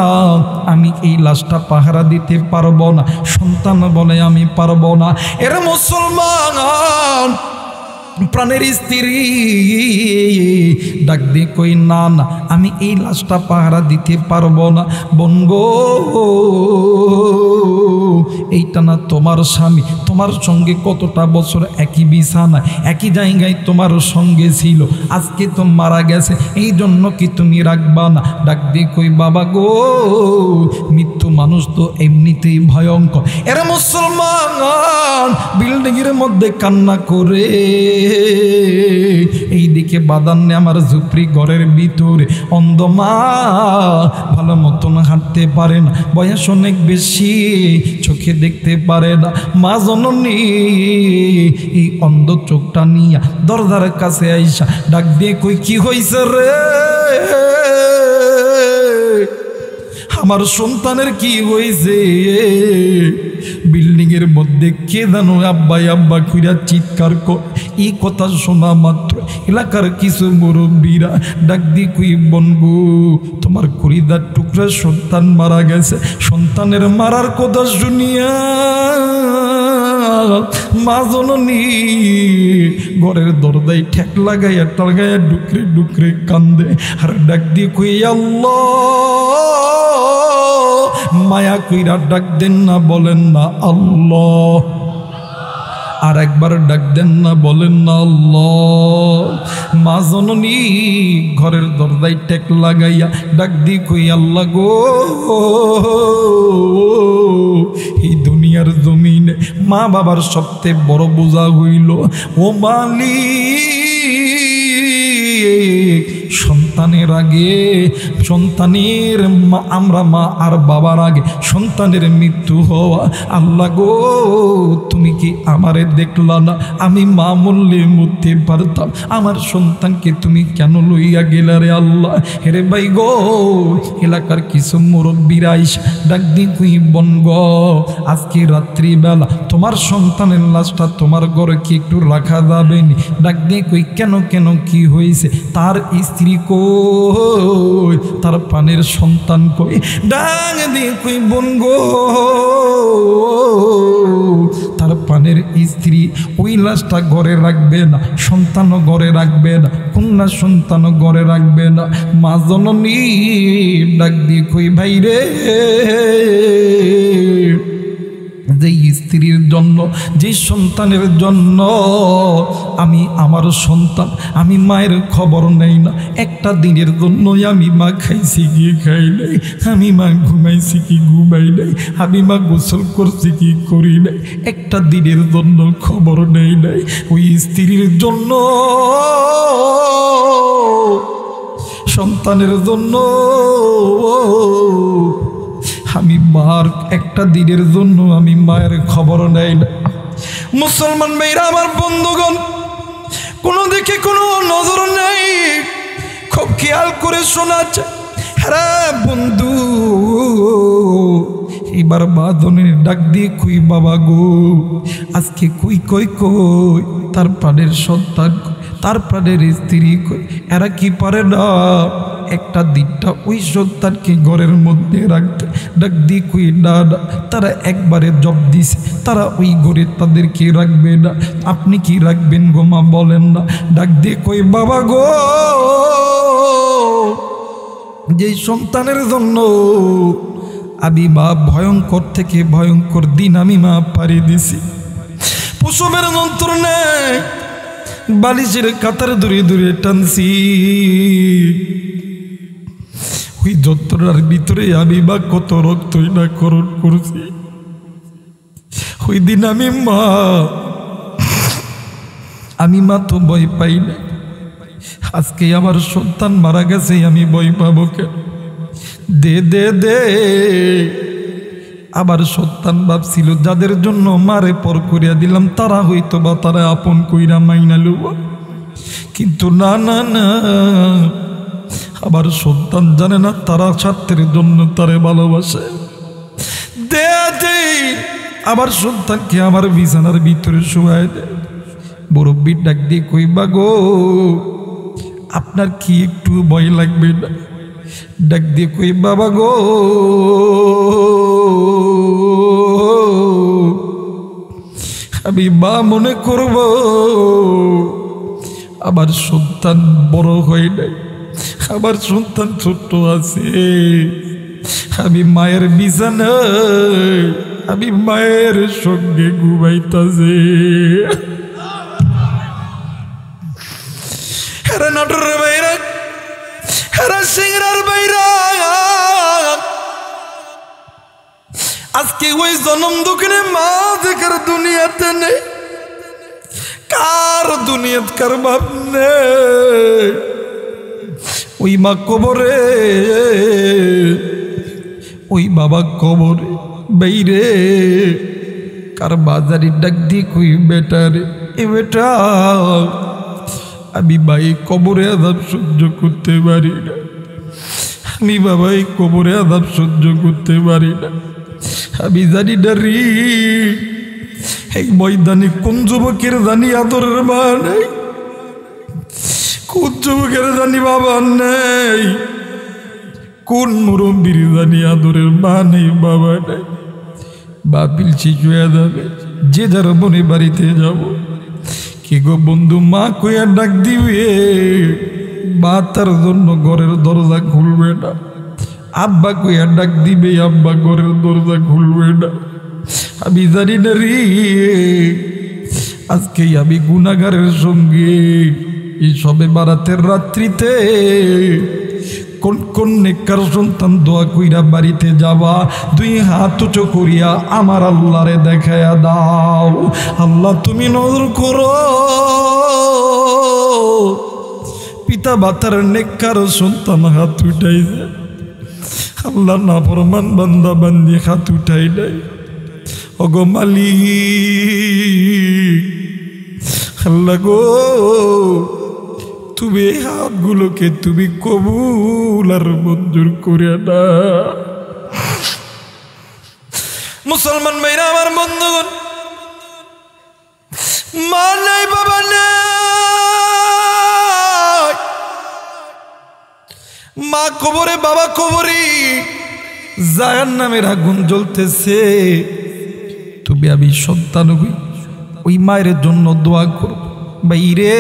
আমি এই লাশটা পাহারা দিতে পারবো না। সন্তান বলে আমি পারবো না। এর মুসলমান প্রাণের স্ত্রী ডাক দিয়ে কই না না, আমি এই লাশটা পাহারা দিতে পারবো না। বনগো, এইটা না তোমার স্বামী, তোমার সঙ্গে কতটা বছর একই বিছানায় একই জায়গায় তোমার সঙ্গে ছিল, আজকে তো মারা গেছে, এই জন্য কি তুমি রাখবা না? ডাক দিয়ে কই বাবা গো, মৃত্যু মানুষ তো এমনিতেই ভয়ঙ্কর। এরা মুসলমান বিল্ডিংয়ের মধ্যে কান্না করে, এইদিকে বাদান্নে আমার ঝুপড়ি ঘরের ভিতরে অন্ধ মা ভালো মতন হাঁটতে পারে না, বয়স অনেক বেশি, চোখে দেখতে পারে না। মা জননী এই অন্ধ চোখটা নিয়ে দরজার কাছে আইসা ডাক দিয়ে কই কি হইছে রে, আমার সন্তানের কি হয়েছে? বিল্ডিংয়ের মধ্যে কে জানো আব্বা আব্বা কইরা চিৎকার কর। এই কথা শোনা মাত্র এলাকার কিছু মুরব্বীরা ডাক দিয়ে কই বনগু, তোমার কলিজার টুকরা সন্তান মারা গেছে। সন্তানের মারার কথা শুনিয়া মা জননী ঘরের দরজায় ঠেক লাগাইয়া টালগাইয়া ডুকরে ডুকরে কান্দে আর ডাক দিয়ে কই আল্লাহ, মায়া কইরা ডাক দেন না, বলেন না আল্লাহ। আর একবার ডাক দেন না, বলেন না আল্লাহ। মা জননী ঘরের দরজায় টেক লাগাইয়া ডাক দি কই, আল্লাহ গো, এই দুনিয়ার জমিনে মা বাবার সবচেয়ে বড় বোঝা হইল ও মালিক, সন্তানের আগে সন্তানের আমরা মা আর বাবার আগে সন্তানের মৃত্যু হওয়া। আল্লাহ গো, তুমি কি আমারে দেখলা না? আমি মা মরলে মরতে পারতাম, আমার সন্তানকে তুমি কেন লইয়া গেলা রে আল্লাহ? হেরে ভাই গো, এলাকার কিছু মুরব্বীরা আইসা ডাক দি কই, বোন গো, আজকে রাত্রিবেলা তোমার সন্তানের লাশটা তোমার ঘরে কি একটু রাখা যাবে নি? ডাক দিয়ে কই, কেন কেন কি হয়েছে? তার স্ত্রী কই, তার পানের সন্তান কই? ডাক দিয়ে কই, বোন গো, তার পানের স্ত্রী ওই লাশটা ঘরে রাখবে না, সন্তানও ঘরে রাখবে না, কন্যা সন্তানও ঘরে রাখবে না। মা জননী ডাক দিয়ে কই, ভাই রে, যে স্ত্রীর জন্য, যে সন্তানের জন্য আমি আমার সন্তান, আমি মায়ের খবর নেই না, একটা দিনের জন্যই আমি মা খাইছি কি খাই নাই, আমি মা ঘুমাইছি কি ঘুমাই নাই, আমি মা গোসল করছি কি করি নাই, একটা দিনের জন্য খবর নেই নাই। ওই স্ত্রীর জন্য, সন্তানের জন্য আমি মার একটা দিনের জন্য আমি মায়ের খবর নেই না। মুসলমান মেয়েরা আমার বন্ধুগণ, কোনো দিকে কোনো নজর নেই, খুব খেয়াল করে শোনাচ্ছে। হ্যাঁ বন্ধু, এবার বাঁধনের ডাক দিয়ে কই, বাবা গো, আজকে কই কই কই তার প্রাণের সন্তান, তার প্রাণের স্ত্রী কই, এরা কি পারে না একটা দিনটা ওই সন্তানকে ঘরের মধ্যে রাখতে? ডাক দিয়ে কই, না না, তারা একবারে জব দিছে, তারা ওই ঘরে তাদেরকে রাখবে না। আপনি কি রাখবেন গো মা, বলেন না? ডাক দিয়ে কই, বাবা গো, যে সন্তানের জন্য আমি মা ভয়ঙ্কর থেকে ভয়ঙ্কর দিন আমি মা পাড়ি দিছি, প্রসবের যন্ত্রণায় বালিশের কাতার দূরে দূরে টানছি, ওই যন্ত্রণার ভিতরে আমি মা কত রক্তই না করণ করছি। ওই দিন আমি মা তো ভয় পাই না, আজকে আমার সন্তান মারা গেছে, আমি ভয় পাবো কেন? দে দে দে। আবার সন্তান ভাবছিল যাদের জন্য মারে পর করিয়া দিলাম তারা হইতো বা তারা আপন কইরা মাইনা লুব, কিন্তু না না না, আবার সন্তান জানে না তারা স্বার্থের জন্য তারে ভালোবাসে। দে দে, আবার সন্তানকে আমার বিছানার ভিতরে শোয়ায় দেয়। মুরব্বি ডাক দিয়ে কইবা গো, আপনার কি একটু ভয় লাগবে না? ডাক দিয়ে কই, বাবা গো, আমি মা মনে করব, আমার সন্তান বড় হয় নাই, আমার সন্তান ছোট্ট আছে, আমি মায়ের বিছানায় আমি মায়ের সঙ্গে ঘুমাইতাছে। হেরা নাটোরের বাইরা, হেরা সিংড়ার বাইরা, আজকে ওই জনম দুঃখে মা দেখার দুনিয়াতে নেই, কার দুনিয়াত কার বাপ নেই। ওই মা কবরে, ওই বাবা কবরে বাইরে, কার বাজারি ডাক দিয়ে কই, বেটা রে, এ বেটা, আমি ভাই কবরে আযাব সহ্য করতে পারি না, আমি বাবাই কবরে আযাব সহ্য করতে পারি না। আমি জানি না রে, এই ময়দানে কোন যুবকের জানি আদরের মা নেই, কোন যুবকের জানি বাবা নেই, কোন মুরব্বীর জানি আদরের মা নেই, বাবা নেই। বাপিল ঠিক হয়ে যাবে, যে যার মনে বাড়িতে যাব। কি গো বন্ধু, মা কইয়া ডাক দিবে, মা তার জন্য ঘরের দরজা খুলবে না। আব্বা কইয়া ডাক দিবে, আব্বা ঘরের দরজা খুলবে না। আমি জানি না রে, আজকেই আমি গুনাহগারের সঙ্গে এই সবে বারাতের রাত্রিতে কোন কোন নেককার সন্তান দোয়া কইরা বাড়িতে যাবা, দুই হাত উঁচু করিয়া আমার আল্লাহরে দেখায়া দাও। আল্লাহ তুমি নজর করো, পিতা মাতার নেককার সন্তান হাত উঠাইছে, আল্লাহ নাফরমান বান্দা বান্দি হাত উঠাই নাই। ওগো মালিক, আল্লাহ গো তুমি এই হাতগুলোকে তুমি কবুল আর মঞ্জুর করে না। মুসলমান ভাইরা আমার বন্ধুগণ, মা নাই বাবা নাই, মা কবরে বাবা কবরে, জাহান্নামের আগুন জ্বলতেছে। তুমি আমি সন্তান ওই মায়ের জন্য দোয়া করো বাইরে,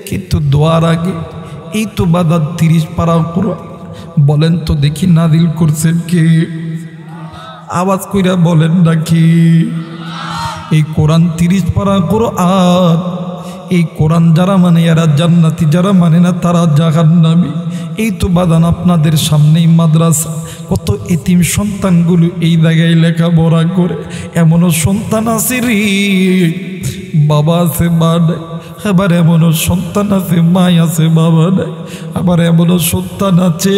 কিন্তু দোয়ার আগে এই তো বাদাত 30 পারা করো। বলেন তো দেখি নাদিল করছেন কে? আওয়াজ কইরা বলেন নাকি? এই কোরআন 30 পারা করো। আর এই কোরআন যারা মানে এরা জান্নাতি, যারা মানে না তারা জাহান্নামী। এই তো বাদান আপনাদের সামনেই মাদ্রাসা, কত এতিম সন্তানগুলো এই জায়গায় লেখাপড়া করে। এমনও সন্তান আছে রে বাবা আছে মা নাই, আবার এমনও সন্তান আছে মা আছে বাবা নাই, আবার এমনও সন্তান আছে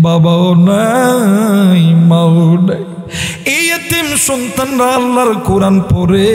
বাবাও নাই মাও নাই। এই এতিম সন্তানরা আল্লাহর কোরআন পড়ে